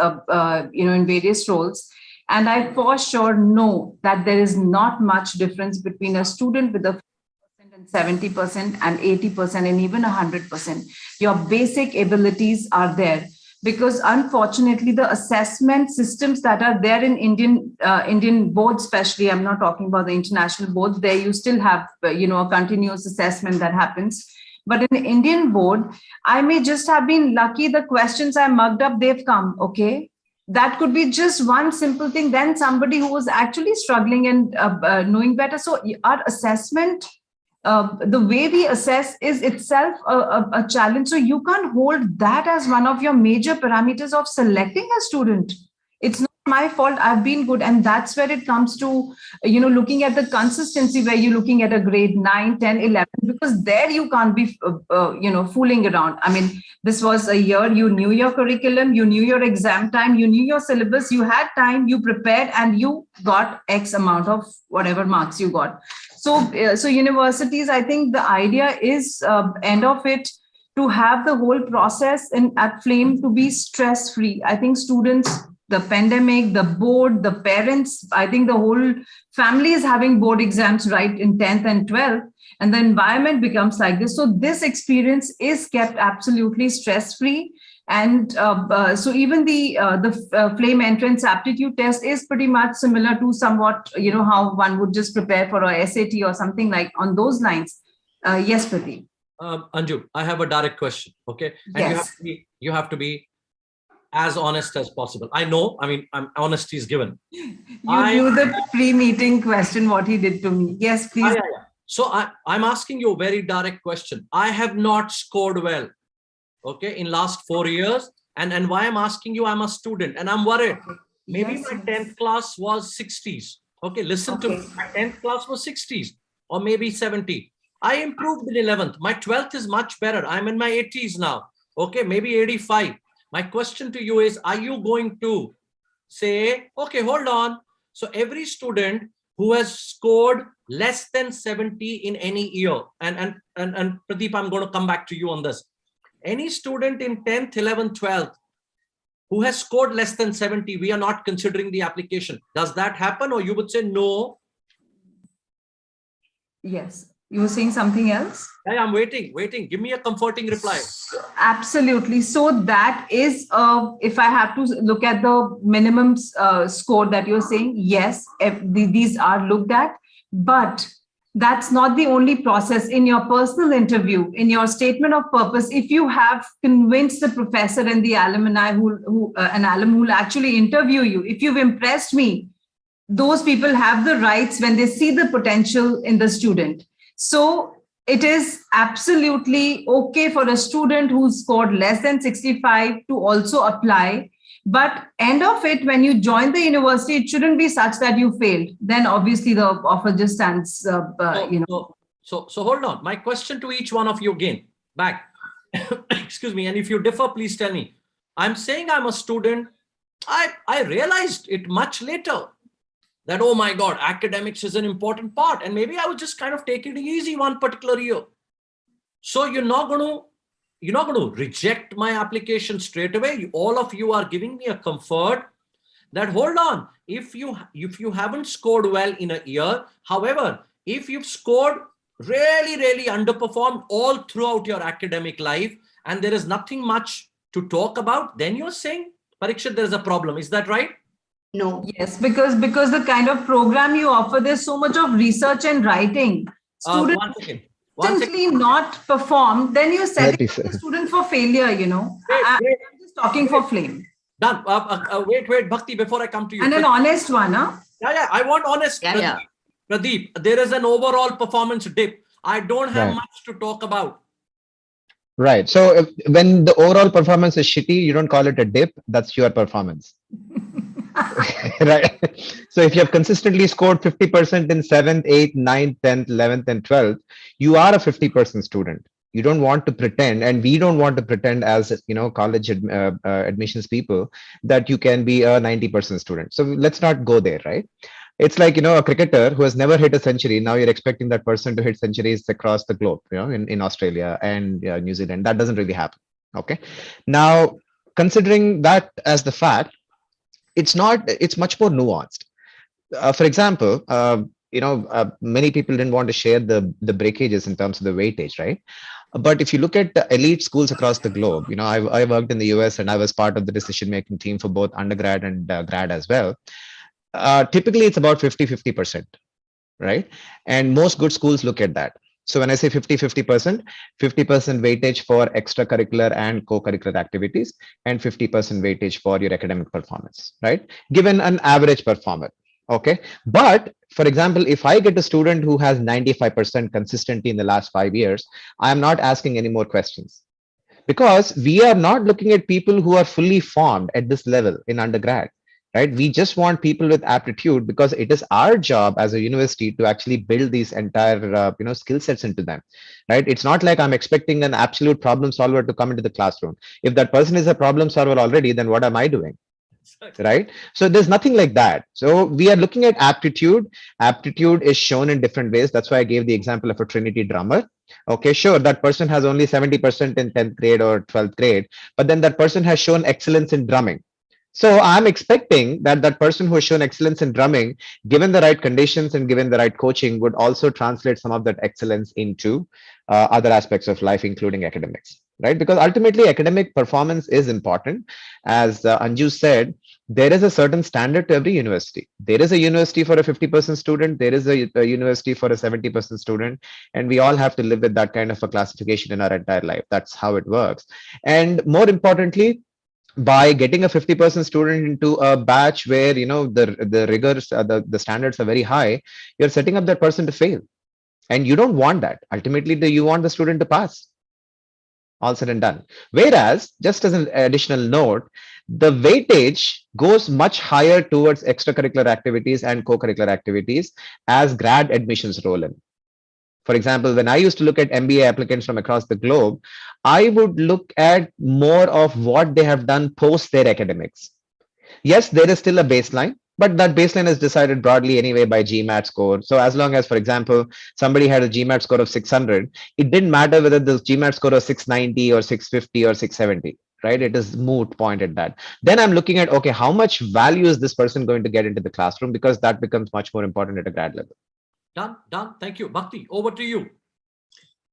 in various roles. And I for sure know that there is not much difference between a student with a 70% and 80% and even 100%. Your basic abilities are there. Because unfortunately, the assessment systems that are there in Indian boards, especially, I'm not talking about the international boards, there you still have, a continuous assessment that happens. But in the Indian board, I may just have been lucky. The questions I mugged up, they've come, okay? That could be just one simple thing. Then somebody who was actually struggling and knowing better. So our assessment, the way we assess is itself a challenge. So you can't hold that as one of your major parameters of selecting a student. It's not my fault. I've been good. And that's where it comes to, looking at the consistency, where you're looking at a grade 9, 10, 11, because there you can't be, fooling around. I mean, this was a year, you knew your curriculum, you knew your exam time, you knew your syllabus, you had time, you prepared, and you got X amount of whatever marks you got. So universities, I think the idea is, end of it, to have the whole process at Flame to be stress-free. I think students the pandemic, the board, the parents, I think the whole family is having board exams right in 10th and 12th, and the environment becomes like this. So this experience is kept absolutely stress-free. And so even the flame entrance aptitude test is pretty much similar to somewhat, how one would just prepare for a SAT or something like on those lines. Yes, Pradeep. Anju, I have a direct question. Okay. And Yes. you have to be as honest as possible. I know, honesty is given. You knew the pre-meeting question, what he did to me. Yes, please. Yeah. So I'm asking you a very direct question. I have not scored well, okay, in last 4 years. And why I'm asking you, I'm a student and I'm worried. Maybe Yes, my 10th class was 60s. Okay, listen to me. Okay. My 10th class was 60s or maybe 70. I improved in 11th. My 12th is much better. I'm in my 80s now. Okay, maybe 85. My question to you is, are you going to say, okay, hold on. So every student who has scored less than 70 in any year, and Pradeep, I'm going to come back to you on this. Any student in 10th, 11th, 12th who has scored less than 70, we are not considering the application. Does that happen? Or you would say no? Yes. You were saying something else? Hey, I'm waiting. Give me a comforting reply. Absolutely. So that is, if I have to look at the minimum score that you're saying, yes, these are looked at, but that's not the only process. In your personal interview, in your statement of purpose, if you have convinced the professor and the alumni an alum who will actually interview you, if you've impressed me, those people have the rights when they see the potential in the student. So it is absolutely okay for a student who scored less than 65 to also apply. But end of it, when you join the university, it shouldn't be such that you failed. Then obviously the offer just stands, So hold on. My question to each one of you again, back. Excuse me. And if you differ, please tell me. I'm saying I'm a student. I realized it much later that, oh my God, academics is an important part. And maybe I would just kind of take it easy one particular year. So you're not going to reject my application straight away. All of you are giving me a comfort that, hold on, if you haven't scored well in a year, however, if you've scored really, really underperformed all throughout your academic life, and there is nothing much to talk about, then you're saying, Parikshit, there's a problem. Is that right? No. Yes, because the kind of program you offer, there's so much of research and writing. One second. Constantly not perform, then you're setting Let me the student for failure, I'm just talking for flame. Done. Wait, Bhakti, before I come to you. And an honest one, huh? Yeah, I want honest. Yeah. Pradeep, there is an overall performance dip. I don't have Right. much to talk about. Right. So when the overall performance is shitty, you don't call it a dip. That's your performance. Right. So if you have consistently scored 50% in 7th, 8th, 9th, 10th, 11th, and 12th, you are a 50% student. You don't want to pretend, and we don't want to pretend as college admissions that you can be a 90% student. So let's not go there, right? It's like a cricketer who has never hit a century. Now you're expecting that person to hit centuries across the globe, in Australia and New Zealand. That doesn't really happen. Okay. Now, considering that as the fact, it's much more nuanced. For example, many people didn't want to share the breakages in terms of the weightage, right? But if you look at the elite schools across the globe, I worked in the US and I was part of the decision-making team for both undergrad and grad as well. Typically, it's about 50-50%, right? And most good schools look at that. So when I say 50-50%, 50% weightage for extracurricular and co-curricular activities, and 50% weightage for your academic performance, right? Given an average performer. Okay. But for example, if I get a student who has 95% consistently in the last 5 years, I'm not asking any more questions, because we are not looking at people who are fully formed at this level in undergrad. Right? We just want people with aptitude, because it is our job as a university to actually build these entire skill sets into them. Right? It's not like I'm expecting an absolute problem solver to come into the classroom. If that person is a problem solver already, then what am I doing? Right? So there's nothing like that. So we are looking at aptitude. Aptitude is shown in different ways. That's why I gave the example of a Trinity drummer. Okay, sure, that person has only 70% in 10th grade or 12th grade, but then that person has shown excellence in drumming. So I'm expecting that that person who has shown excellence in drumming, given the right conditions and given the right coaching, would also translate some of that excellence into other aspects of life, including academics, right? Because ultimately, academic performance is important. As Anju said, there is a certain standard to every university. There is a university for a 50% student. There is a university for a 70% student. And we all have to live with that kind of a classification in our entire life. That's how it works. And more importantly, by getting a 50% student into a batch where the rigors the standards are very high, you're setting up that person to fail, and you don't want that. Ultimately, you want the student to pass, all said and done. Whereas, just as an additional note, the weightage goes much higher towards extracurricular activities and co-curricular activities as grad admissions roll in. For example, when I used to look at MBA applicants from across the globe, I would look at more of what they have done post their academics. Yes, there is still a baseline, but that baseline is decided broadly anyway by GMAT score. So as long as, for example, somebody had a GMAT score of 600, it didn't matter whether the GMAT score was 690 or 650 or 670. Right, it is moot point at that. Then I'm looking at, okay, how much value is this person going to get into the classroom, because that becomes much more important at a grad level. Done. Thank you. Bhakti, over to you.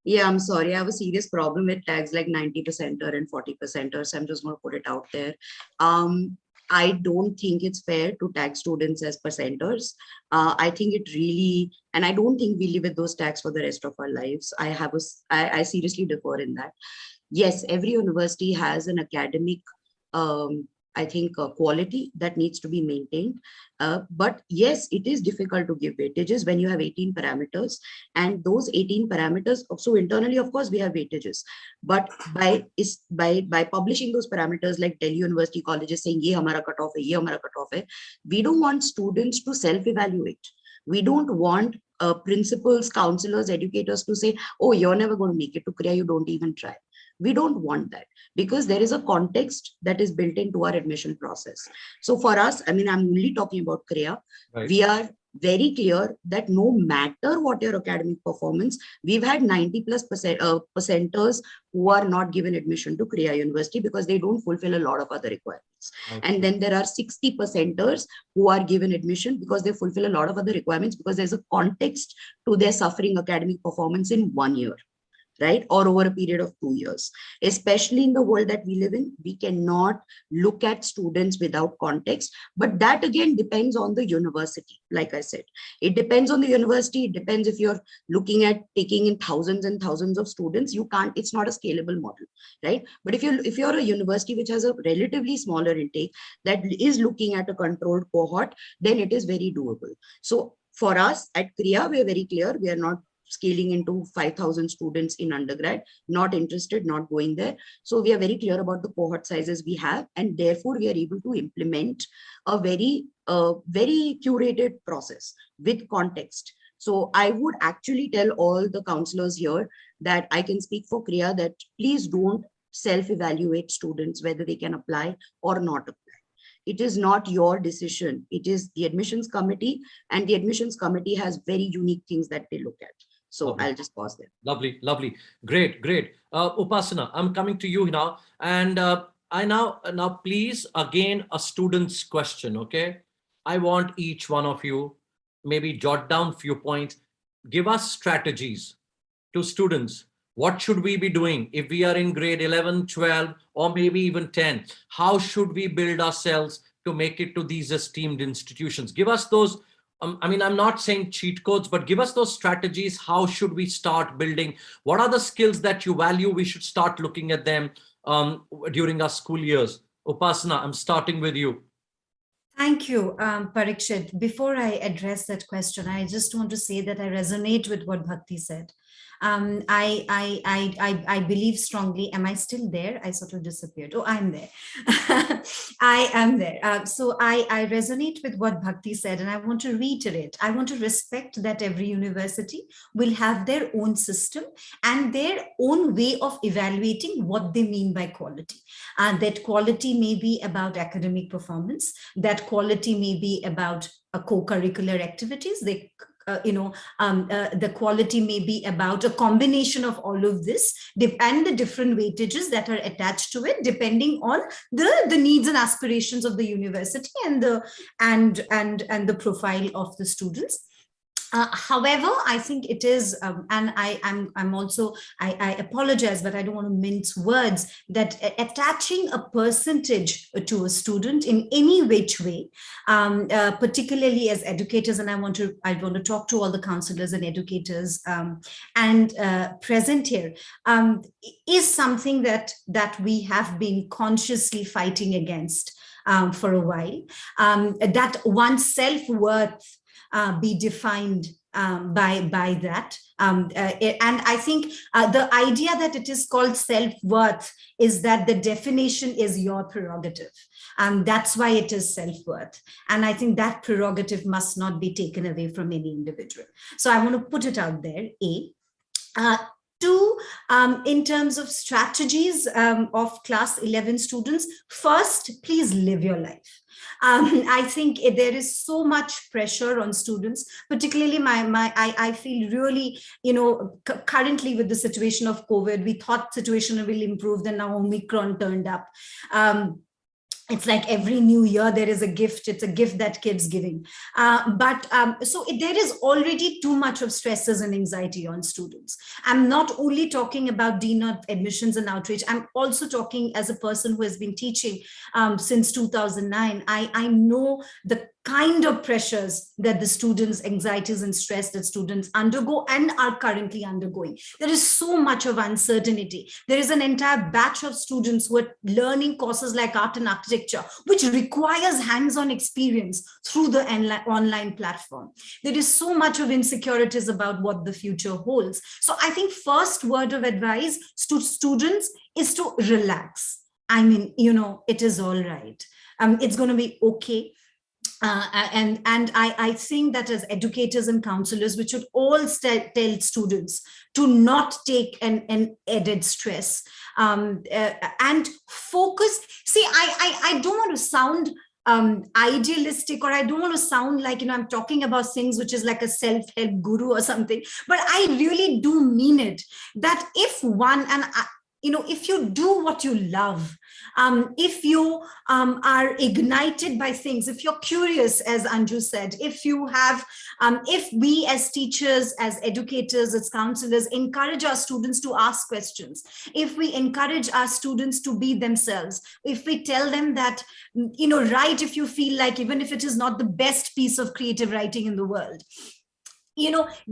Yeah, I'm sorry. I have a serious problem with tags like 90%er and 40%er. So I'm just going to put it out there. I don't think it's fair to tag students as percenters. I think it really, and I don't think we live with those tags for the rest of our lives. I seriously differ in that. Yes, every university has an academic I think quality that needs to be maintained. But yes, it is difficult to give weightages when you have 18 parameters, and those 18 parameters. So internally, of course, we have weightages, but by publishing those parameters, like Delhi University colleges saying ye hamara cutoff hai, ye hamara cutoff hai, we don't want students to self-evaluate. We don't want principals, counselors, educators to say, oh, you're never going to make it to Kriya, you don't even try. We don't want that, because there is a context that is built into our admission process. So for us, I mean, I'm only talking about Kriya. Right. We are very clear that no matter what your academic performance, we've had 90+ percenters who are not given admission to Kriya University because they don't fulfill a lot of other requirements. Okay. And then there are 60 percenters who are given admission because they fulfill a lot of other requirements, because there's a context to their suffering academic performance in 1 year. Right, or over a period of 2 years. Especially in the world that we live in, we cannot look at students without context. But that again depends on the university. Like I said, it depends on the university. It depends if you're looking at taking in thousands and thousands of students. You can't. It's not a scalable model, right? But if you're a university which has a relatively smaller intake that is looking at a controlled cohort, then it is very doable. So for us at Kriya, we are very clear. We are not scaling into 5,000 students in undergrad, not interested, not going there. So we are very clear about the cohort sizes we have, and therefore we are able to implement a very curated process with context. So I would actually tell all the counselors here that I can speak for Kriya that please don't self-evaluate students whether they can apply or not apply. It is not your decision. It is the admissions committee, and the admissions committee has very unique things that they look at. So lovely. I'll just pause there. Lovely. Great. Upasana, I'm coming to you now. And I now please, again, a student's question, okay? I want each one of you, maybe jot down a few points. Give us strategies to students. What should we be doing if we are in grade 11, 12, or maybe even 10? How should we build ourselves to make it to these esteemed institutions? Give us those. I mean, I'm not saying cheat codes, but give us those strategies. How should we start building? What are the skills that you value? We should start looking at them during our school years. Upasana, I'm starting with you. Thank you, Parikshit. Before I address that question, I just want to say that I resonate with what Bhakti said. I believe strongly. Am I still there? I sort of disappeared. Oh, I'm there. I am there. So I resonate with what Bhakti said, and I want to reiterate. I want to respect that every university will have their own system and their own way of evaluating what they mean by quality. That quality may be about academic performance. That quality may be about co-curricular activities. the quality may be about a combination of all of this and the different weightages that are attached to it, depending on the needs and aspirations of the university and the profile of the students. However, I think it is, and I'm also, I apologize, but I don't want to mince words, that attaching a percentage to a student in any which way, particularly as educators, and I want to talk to all the counselors and educators present here, is something that we have been consciously fighting against for a while. That one's self-worth be defined by that. And I think the idea that it is called self-worth is that the definition is your prerogative. That's why it is self-worth. And I think that prerogative must not be taken away from any individual. So I want to put it out there, A. Two, in terms of strategies of class 11 students, first, please live your life. I think there is so much pressure on students, particularly I feel really, currently with the situation of COVID, we thought situation will improve, then now Omicron turned up. It's like every new year there is a gift. It's a gift that kids giving. So there is already too much of stresses and anxiety on students. I'm not only talking about DNOT admissions and outreach. I'm also talking as a person who has been teaching since 2009. I know the kind of pressures that the students, anxieties and stress that students undergo and are currently undergoing. There is so much of uncertainty. There is an entire batch of students who are learning courses like art and architecture, which requires hands-on experience through the online platform. There is so much of insecurities about what the future holds. So I think first word of advice to students is to relax. I mean, it is all right. It's going to be okay. And I think that as educators and counselors, we should all tell students to not take an added stress and focus. See, I don't want to sound idealistic, or I don't want to sound like, I'm talking about things which is like a self-help guru or something, but I really do mean it, that if one, and if you do what you love, if you are ignited by things, if you're curious, as Anju said, if you have, if we as teachers, as educators, as counselors, encourage our students to ask questions, if we encourage our students to be themselves, if we tell them that, write if you feel like, even if it is not the best piece of creative writing in the world,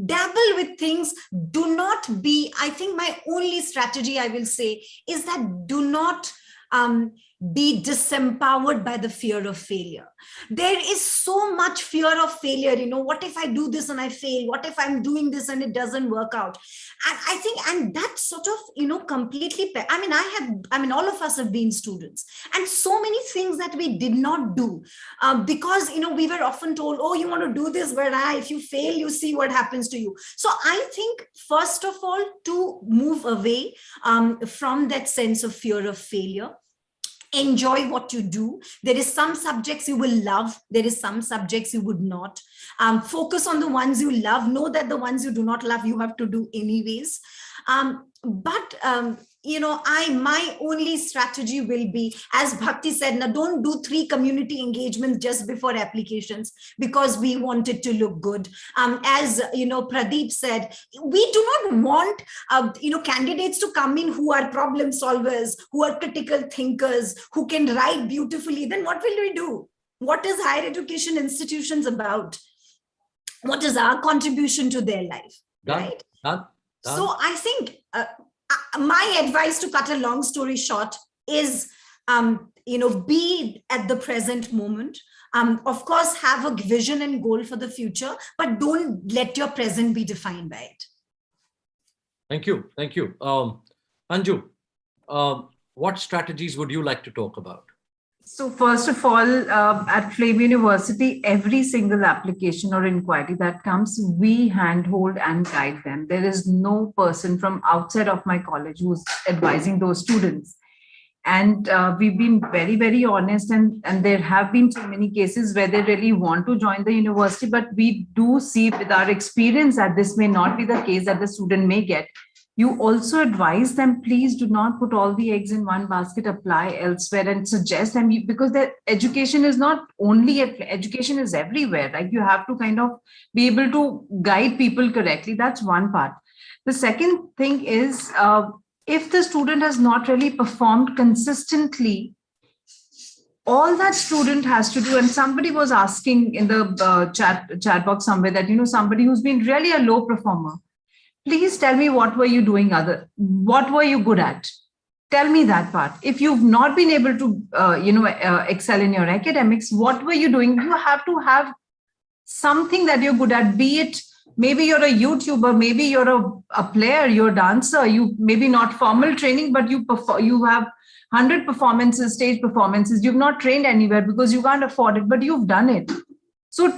dabble with things. Do not be, I think my only strategy I will say is that do not be disempowered by the fear of failure. There is so much fear of failure. What if I do this and I fail? What if I'm doing this and it doesn't work out? And I think, and that sort of, completely, all of us have been students, and so many things that we did not do because, we were often told, oh, you want to do this, but if you fail, you see what happens to you. So I think, first of all, to move away from that sense of fear of failure. Enjoy what you do. There is some subjects you will love. There is some subjects you would not. Focus on the ones you love. Know that the ones you do not love, you have to do anyways. My only strategy will be, as Bhakti said, now don't do 3 community engagements just before applications because we want it to look good. As Pradeep said, we do not want candidates to come in who are problem solvers, who are critical thinkers, who can write beautifully. Then what will we do? What is higher education institutions about? What is our contribution to their life? Done. Right? Done. So I think my advice, to cut a long story short, is, be at the present moment. Of course, have a vision and goal for the future, but don't let your present be defined by it. Thank you. Thank you. Anju, what strategies would you like to talk about? So first of all, at Flame University, every single application or inquiry that comes, we handhold and guide them. There is no person from outside of my college who's advising those students. And we've been very, very honest, and there have been so many cases where they really want to join the university, but we do see with our experience that this may not be the case that the student may get. You also advise them, please do not put all the eggs in one basket, apply elsewhere, and suggest them, because the education is not only, education is everywhere. Like, you have to kind of be able to guide people correctly. That's one part. The second thing is, if the student has not really performed consistently, all that student has to do, and somebody was asking in the chat box somewhere that, somebody who's been really a low performer, please tell me, what were you doing what were you good at? Tell me that part. If you've not been able to, excel in your academics, what were you doing? You have to have something that you're good at, be it, maybe you're a YouTuber, maybe you're a player, you're a dancer, you maybe not formal training, but you have 100 performances, stage performances. You've not trained anywhere because you can't afford it, but you've done it. So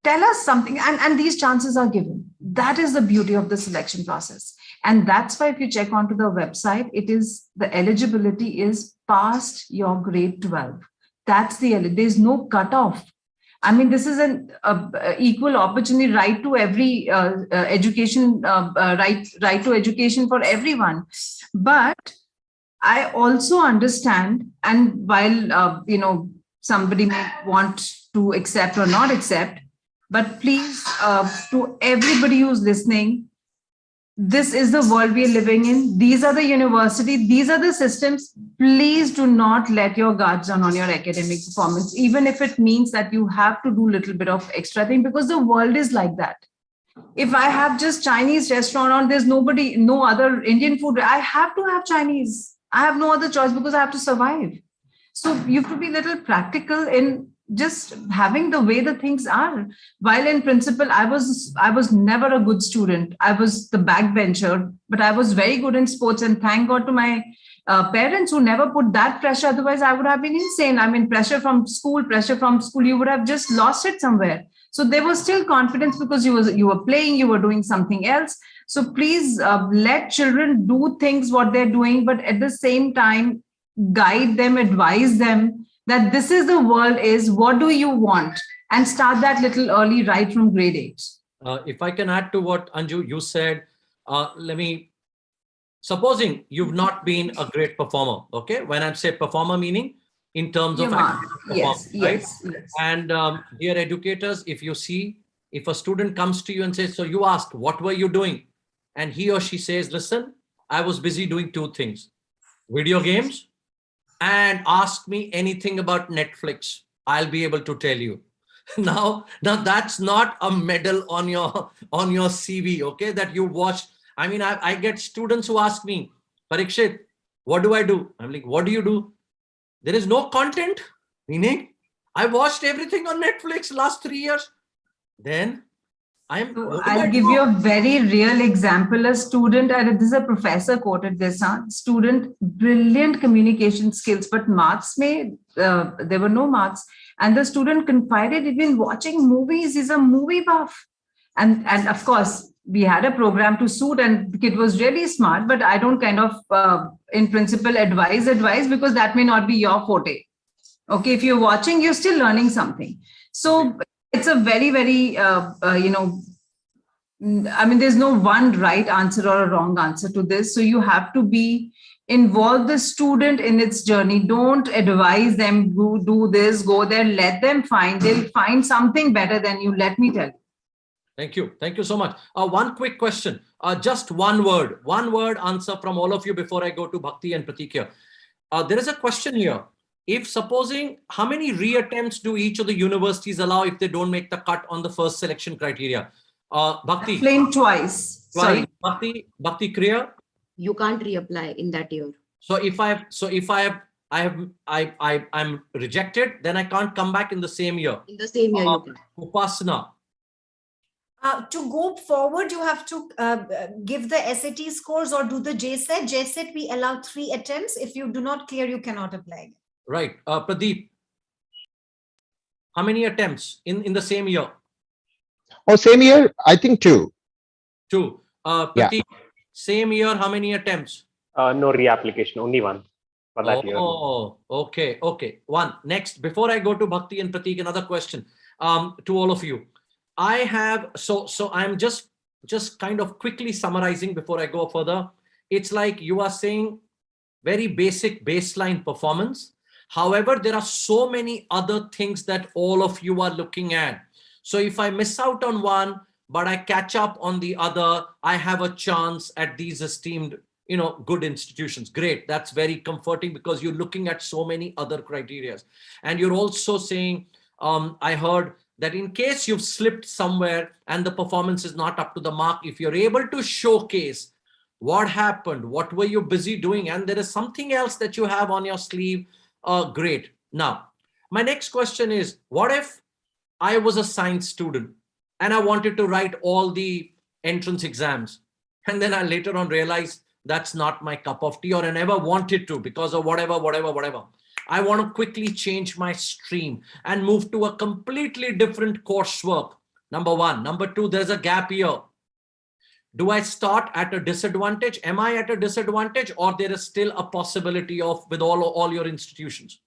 tell us something, and these chances are given. That is the beauty of the selection process. And that's why if you check onto the website, the eligibility is past your grade 12. There's no cutoff. I mean, this is an equal opportunity, right to every education, right to education for everyone. But I also understand, and while somebody may want to accept or not accept, but please, to everybody who's listening, this is the world we are living in. These are the university. These are the systems. Please do not let your guards down on your academic performance, even if it means that you have to do a little bit of extra thing, because the world is like that. If I have just Chinese restaurant on, there's no other Indian food, I have to have Chinese. I have no other choice because I have to survive. So you have to be a little practical in just having the way the things are. While in principle, I was never a good student. I was the backbencher, but I was very good in sports. And thank God to my parents who never put that pressure. Otherwise, I would have been insane. I mean, pressure from school, you would have just lost it somewhere. So there was still confidence because you were playing, you were doing something else. So please let children do things what they're doing, but at the same time, guide them, advise them that this is the world is, what do you want? And start that little early, right from grade 8. If I can add to what Anju, you said, supposing you've not been a great performer, okay? When I say performer, meaning in terms of yes, right? Yes. And dear educators, if a student comes to you and says, so you ask, what were you doing? And he or she says, listen, I was busy doing 2 things, video games, and ask me anything about Netflix, I'll be able to tell you. Now that's not a medal on your CV, okay, that you watched. I mean, I get students who ask me, Parikshit, what do I do? I'm like, what do you do? There is no content, meaning I watched everything on Netflix last 3 years. Then I'll give you a very real example. A student, and this is a professor quoted this, student, brilliant communication skills, but marks there were no marks. And the student confided, even watching movies, he's a movie buff. And of course, we had a program to suit, and the kid was really smart, but I don't kind of, in principle, advise, because that may not be your forte. Okay, if you're watching, you're still learning something. So it's a very, very, I mean, there's no one right answer or a wrong answer to this. So you have to involve the student in its journey. Don't advise them, do this, go there, let them they'll find something better than you, let me tell you. Thank you. Thank you so much. One quick question, just one word answer from all of you before I go to Bhakti and Pratik here. There is a question here. If supposing, how many reattempts do each of the universities allow if they don't make the cut on the first selection criteria? Bhakti. Explain twice. Sorry. Bhakti, clear? You can't reapply in that year. So if I'm rejected, then I can't come back in the same year. In the same year, you can. Upasana. To go forward, you have to give the SAT scores or do the JSET. JSET, we allow 3 attempts. If you do not clear, you cannot apply. Right. Pradeep, how many attempts in the same year? Oh, same year, I think 2. 2. Pradeep, same year, how many attempts? No reapplication, only 1. for that year. Oh, okay, okay. One next, before I go to Bhakti and Pratik, another question to all of you. I have so I'm just kind of quickly summarizing before I go further. It's like you are saying very basic baseline performance. However, there are so many other things that all of you are looking at. So if I miss out on one, but I catch up on the other, I have a chance at these esteemed, good institutions. Great. That's very comforting because you're looking at so many other criteria. And you're also saying, I heard that in case you've slipped somewhere and the performance is not up to the mark, if you're able to showcase what happened, what were you busy doing, and there is something else that you have on your sleeve, great. Now, my next question is, what if I was a science student and I wanted to write all the entrance exams, and then I later on realized that's not my cup of tea, or I never wanted to because of whatever. I want to quickly change my stream and move to a completely different coursework. Number one. Number two, there's a gap year. Do I start at a disadvantage? Am I at a disadvantage, or there is still a possibility of with all your institutions?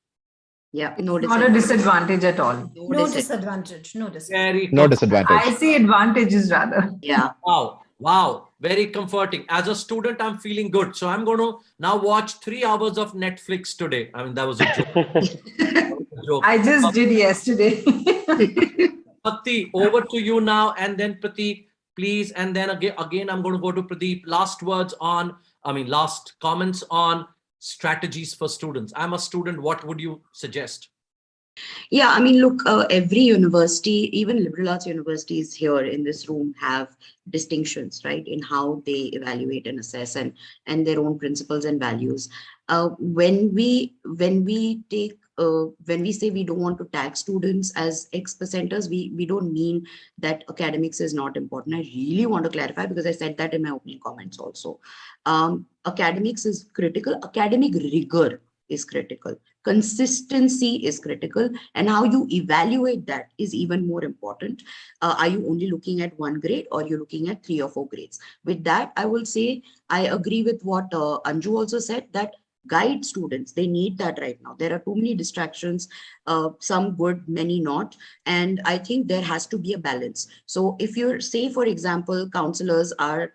Yeah, no Not a disadvantage at all. No disadvantage. No disadvantage. Very No comforting. disadvantage. I see advantages rather. Yeah. Wow. Very comforting. As a student, I'm feeling good. So I'm going to now watch 3 hours of Netflix today. I mean, that was a joke. That was a joke. I just did yesterday. Bhakti, over to you now, and then Pratik, please. And then again, I'm going to go to Pradeep. Last comments on strategies for students. I'm a student. What would you suggest? Yeah, I mean, look, every university, even liberal arts universities here in this room, have distinctions, right, in how they evaluate and assess, and their own principles and values. When we say we don't want to tag students as X percenters, we don't mean that academics is not important. I really want to clarify, because I said that in my opening comments also. Academics is critical. Academic rigor is critical. Consistency is critical, and how you evaluate that is even more important. Are you only looking at 1 grade, or you're looking at 3 or 4 grades? With that, I will say I agree with what Anju also said, that guide students. They need that right now. There are too many distractions, some good, many not. And I think there has to be a balance. So if you're, say, for example, counselors are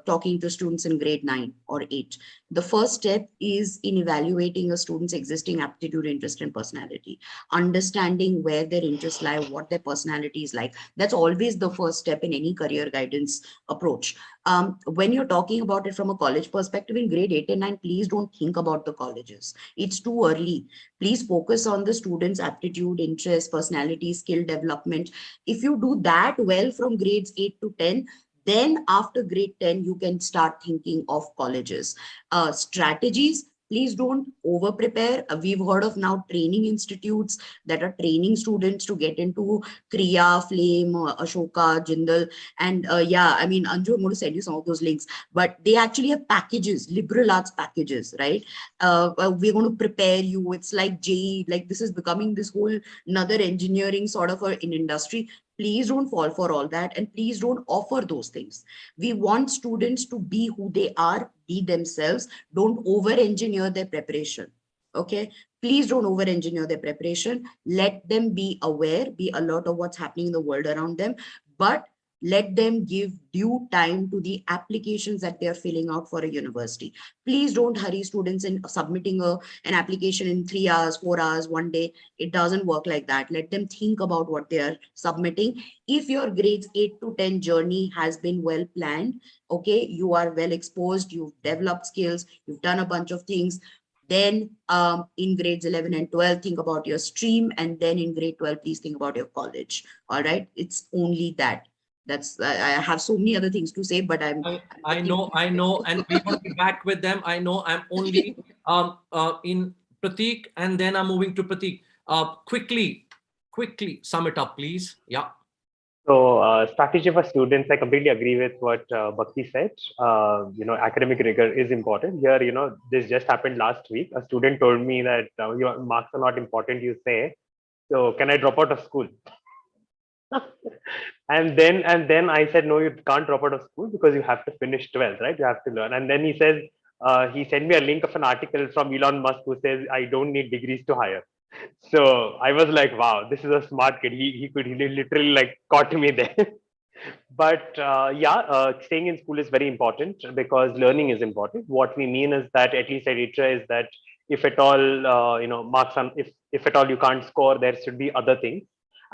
talking to students in grade 9 or 8, the first step is in evaluating a student's existing aptitude, interest, and personality, understanding where their interests lie, what their personality is like. That's always the first step in any career guidance approach. When you're talking about it from a college perspective, in grade 8 and 9, please don't think about the colleges. It's too early. Please focus on the student's aptitude, interest, personality, skill development. If you do that well from grades 8 to 10, then after grade 10, you can start thinking of colleges. Strategies, please don't over prepare. We've heard of now training institutes that are training students to get into Kriya, Flame, Ashoka, Jindal. And I mean, Anju, I'm going to send you some of those links, but they actually have packages, liberal arts packages, right? We're going to prepare you. It's like JEE, like this is becoming this whole another engineering sort of an industry. Please don't fall for all that, and please don't offer those things. We want students to be who they are, be themselves. Don't over-engineer their preparation. Okay? Please don't over-engineer their preparation. Let them be aware, be alert of what's happening in the world around them, but let them give due time to the applications that they're filling out for a university. Please don't hurry students in submitting an application in 3 hours, 4 hours, 1 day. It doesn't work like that. Let them think about what they are submitting. If your grades 8 to 10 journey has been well planned, okay, you are well exposed, you've developed skills, you've done a bunch of things, then in grades 11 and 12, think about your stream. And then in grade 12, please think about your college. All right. It's only that. That's I have so many other things to say, but I know, and we will be back with them. I know. I'm only in Pratik, and then I'm moving to Pratik. Quickly sum it up, please. Yeah. So strategy for students, I completely agree with what Bhakti said. Academic rigor is important. Here, this just happened last week. A student told me that your marks are not important, you say. So can I drop out of school? and then I said, no, you can't drop out of school because you have to finish 12th, right? You have to learn. And then he says, he sent me a link of an article from Elon Musk who says, I don't need degrees to hire. So I was like, wow, this is a smart kid. He literally like caught me there. But staying in school is very important because learning is important. What we mean is that, at least at ITRA, is that if at all, marks on, if at all you can't score, there should be other things.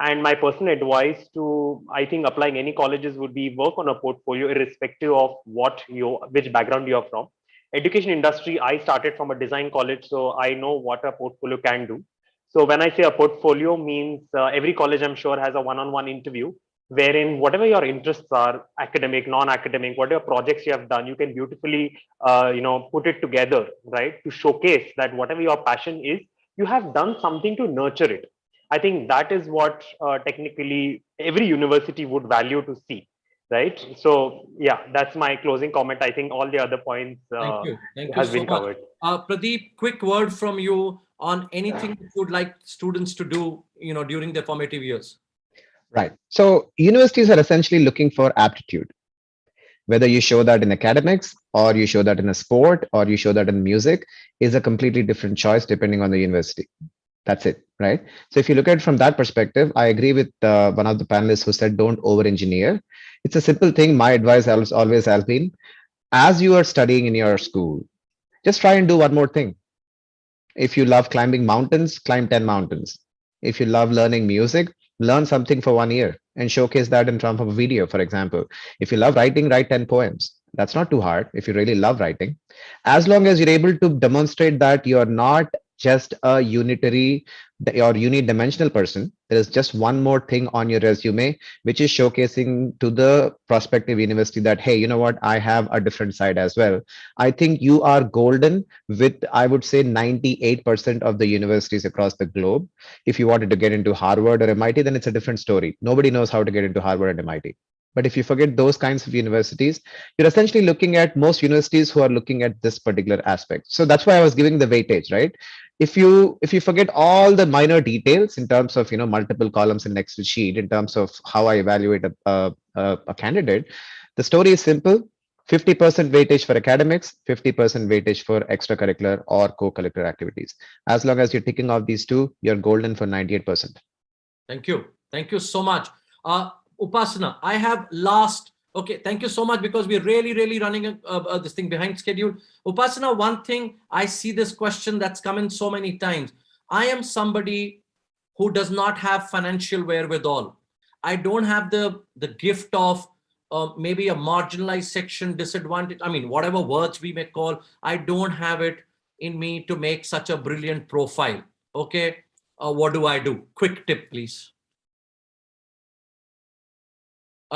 And my personal advice to, I think, applying any colleges would be work on a portfolio, irrespective of which background you're from. Education industry, I started from a design college, so I know what a portfolio can do. So when I say a portfolio means every college, I'm sure, has a one-on-one interview wherein whatever your interests are, academic, non-academic, whatever projects you have done, you can beautifully, put it together, right? To showcase that whatever your passion is, you have done something to nurture it. I think that is what technically every university would value to see, right? So yeah, that's my closing comment. I think all the other points Thank you. Thank you has so been much. covered. Pradeep, quick word from you on anything you would like students to do, during their formative years. Right. So universities are essentially looking for aptitude. Whether you show that in academics or you show that in a sport or you show that in music is a completely different choice depending on the university. That's it, right? So if you look at it from that perspective, I agree with one of the panelists who said don't over-engineer. It's a simple thing. My advice always has been, as you are studying in your school, just try and do one more thing. If you love climbing mountains, climb 10 mountains. If you love learning music, learn something for 1 year and showcase that in terms of a video, for example. If you love writing, write 10 poems. That's not too hard if you really love writing. As long as you're able to demonstrate that you're not just a unitary or unidimensional person, there is just one more thing on your resume, which is showcasing to the prospective university that, hey, you know what, I have a different side as well. I think you are golden with, I would say, 98% of the universities across the globe. If you wanted to get into Harvard or MIT, then it's a different story. Nobody knows how to get into Harvard and MIT. But if you forget those kinds of universities, you're essentially looking at most universities who are looking at this particular aspect. So that's why I was giving the weightage, right? If you forget all the minor details in terms of multiple columns in Excel sheet in terms of how I evaluate a candidate, the story is simple. 50% weightage for academics, 50% weightage for extracurricular or co-curricular activities. As long as you're ticking off these two, you're golden for 98%. Thank you. Thank you so much. Upasana, I have last. Okay, thank you so much, because we're really running this thing behind schedule. Upasana, one thing, I see this question that's come in so many times. I am somebody who does not have financial wherewithal. I don't have the gift of maybe a marginalized section, disadvantage. I mean, whatever words we may call, I don't have it in me to make such a brilliant profile. Okay, what do I do? Quick tip, please.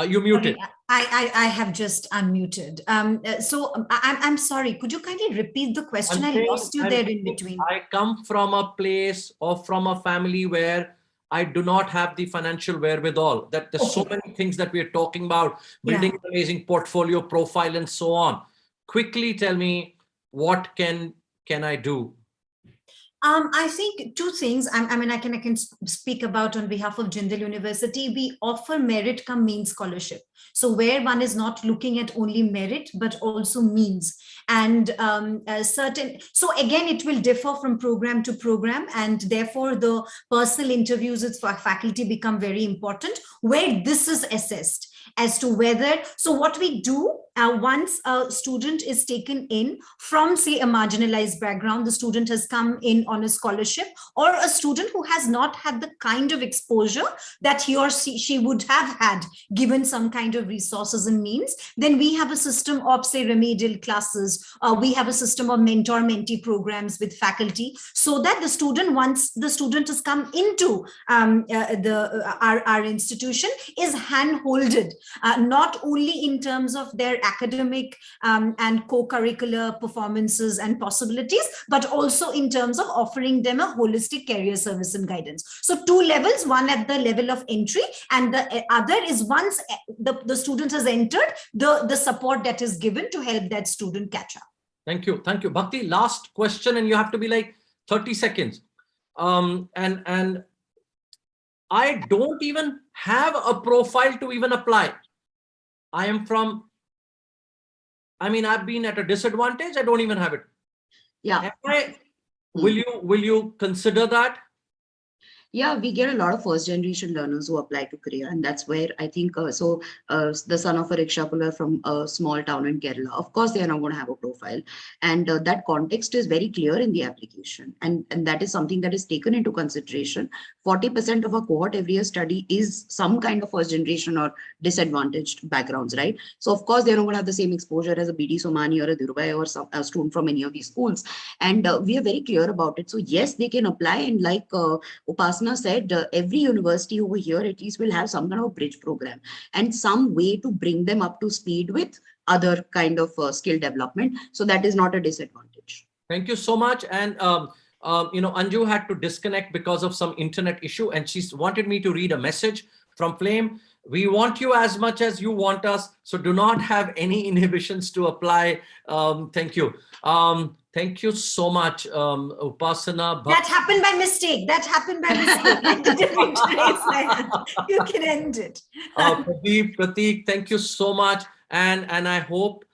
You muted. I have just unmuted. I'm sorry. Could you kindly repeat the question? I lost you there in between. I come from a place or from a family where I do not have the financial wherewithal. That there's so many things that we're talking about, building an amazing portfolio profile and so on. Quickly tell me, what can I do? I think two things. I mean, I can speak about on behalf of Jindal University. We offer merit cum means scholarship. So where one is not looking at only merit, but also means. And so again, it will differ from program to program, and therefore the personal interviews with faculty become very important, where this is assessed as to whether, so what we do once a student is taken in from, say, a marginalized background, the student has come in on a scholarship, or a student who has not had the kind of exposure that he or she would have had given some kind of resources and means, then we have a system of, say, remedial classes. We have a system of mentor-mentee programs with faculty, so that the student, once the student has come into our institution, is hand-holded, not only in terms of their academic and co-curricular performances and possibilities, but also in terms of offering them a holistic career service and guidance. So two levels, one at the level of entry, and the other is once the student has entered, the support that is given to help that student catch up. Thank you. Thank you. Bhakti, last question, and you have to be like 30 seconds. And I don't even have a profile to even apply. I I mean, I've been at a disadvantage. I don't even have it. Yeah. Will you consider that? Yeah, we get a lot of first generation learners who apply to Korea, and that's where I think the son of a rickshaw puller from a small town in Kerala, of course they are not going to have a profile, and that context is very clear in the application, and that is something that is taken into consideration. 40% of a cohort every year study is some kind of first generation or disadvantaged backgrounds, right? So of course they're not going to have the same exposure as a BD Somani or a Dhirubhai or a student from any of these schools, and we are very clear about it. So yes, they can apply, and like Upasana said, every university over here at least will have some kind of a bridge program and some way to bring them up to speed with other kind of skill development. So that is not a disadvantage. Thank you so much. And Anju had to disconnect because of some internet issue, and she wanted me to read a message from Flame. We want you as much as you want us, so do not have any inhibitions to apply. Thank you. Thank you so much, Upasana. That happened by mistake. I didn't raise my hand. You can end it. Prateek, thank you so much. And I hope,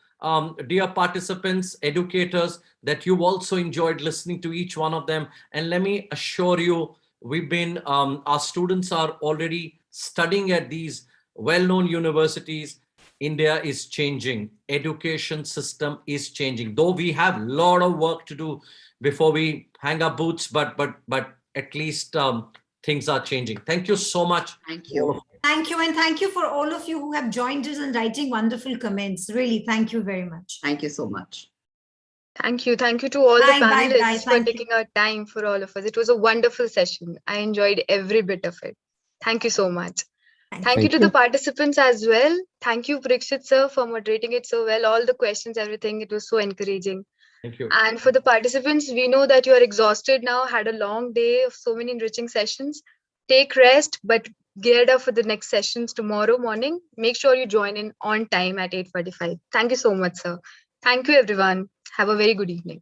dear participants, educators, that you've also enjoyed listening to each one of them. And let me assure you, our students are already studying at these well-known universities. India is changing. Education system is changing. Though we have a lot of work to do before we hang up boots, but at least things are changing. Thank you so much. Thank you. Thank you. And thank you for all of you who have joined us and writing wonderful comments. Really, thank you very much. Thank you so much. Thank you. Thank you to all the Bye, panelists for thank you. taking our time for all of us. It was a wonderful session. I enjoyed every bit of it. Thank you so much. Thank you to the participants as well. Thank you, Parikshit sir, for moderating it so well. All the questions, everything, it was so encouraging. Thank you. And for the participants, we know that you are exhausted now, had a long day of so many enriching sessions. Take rest, but geared up for the next sessions tomorrow morning. Make sure you join in on time at 8:45. Thank you so much, sir. Thank you, everyone. Have a very good evening.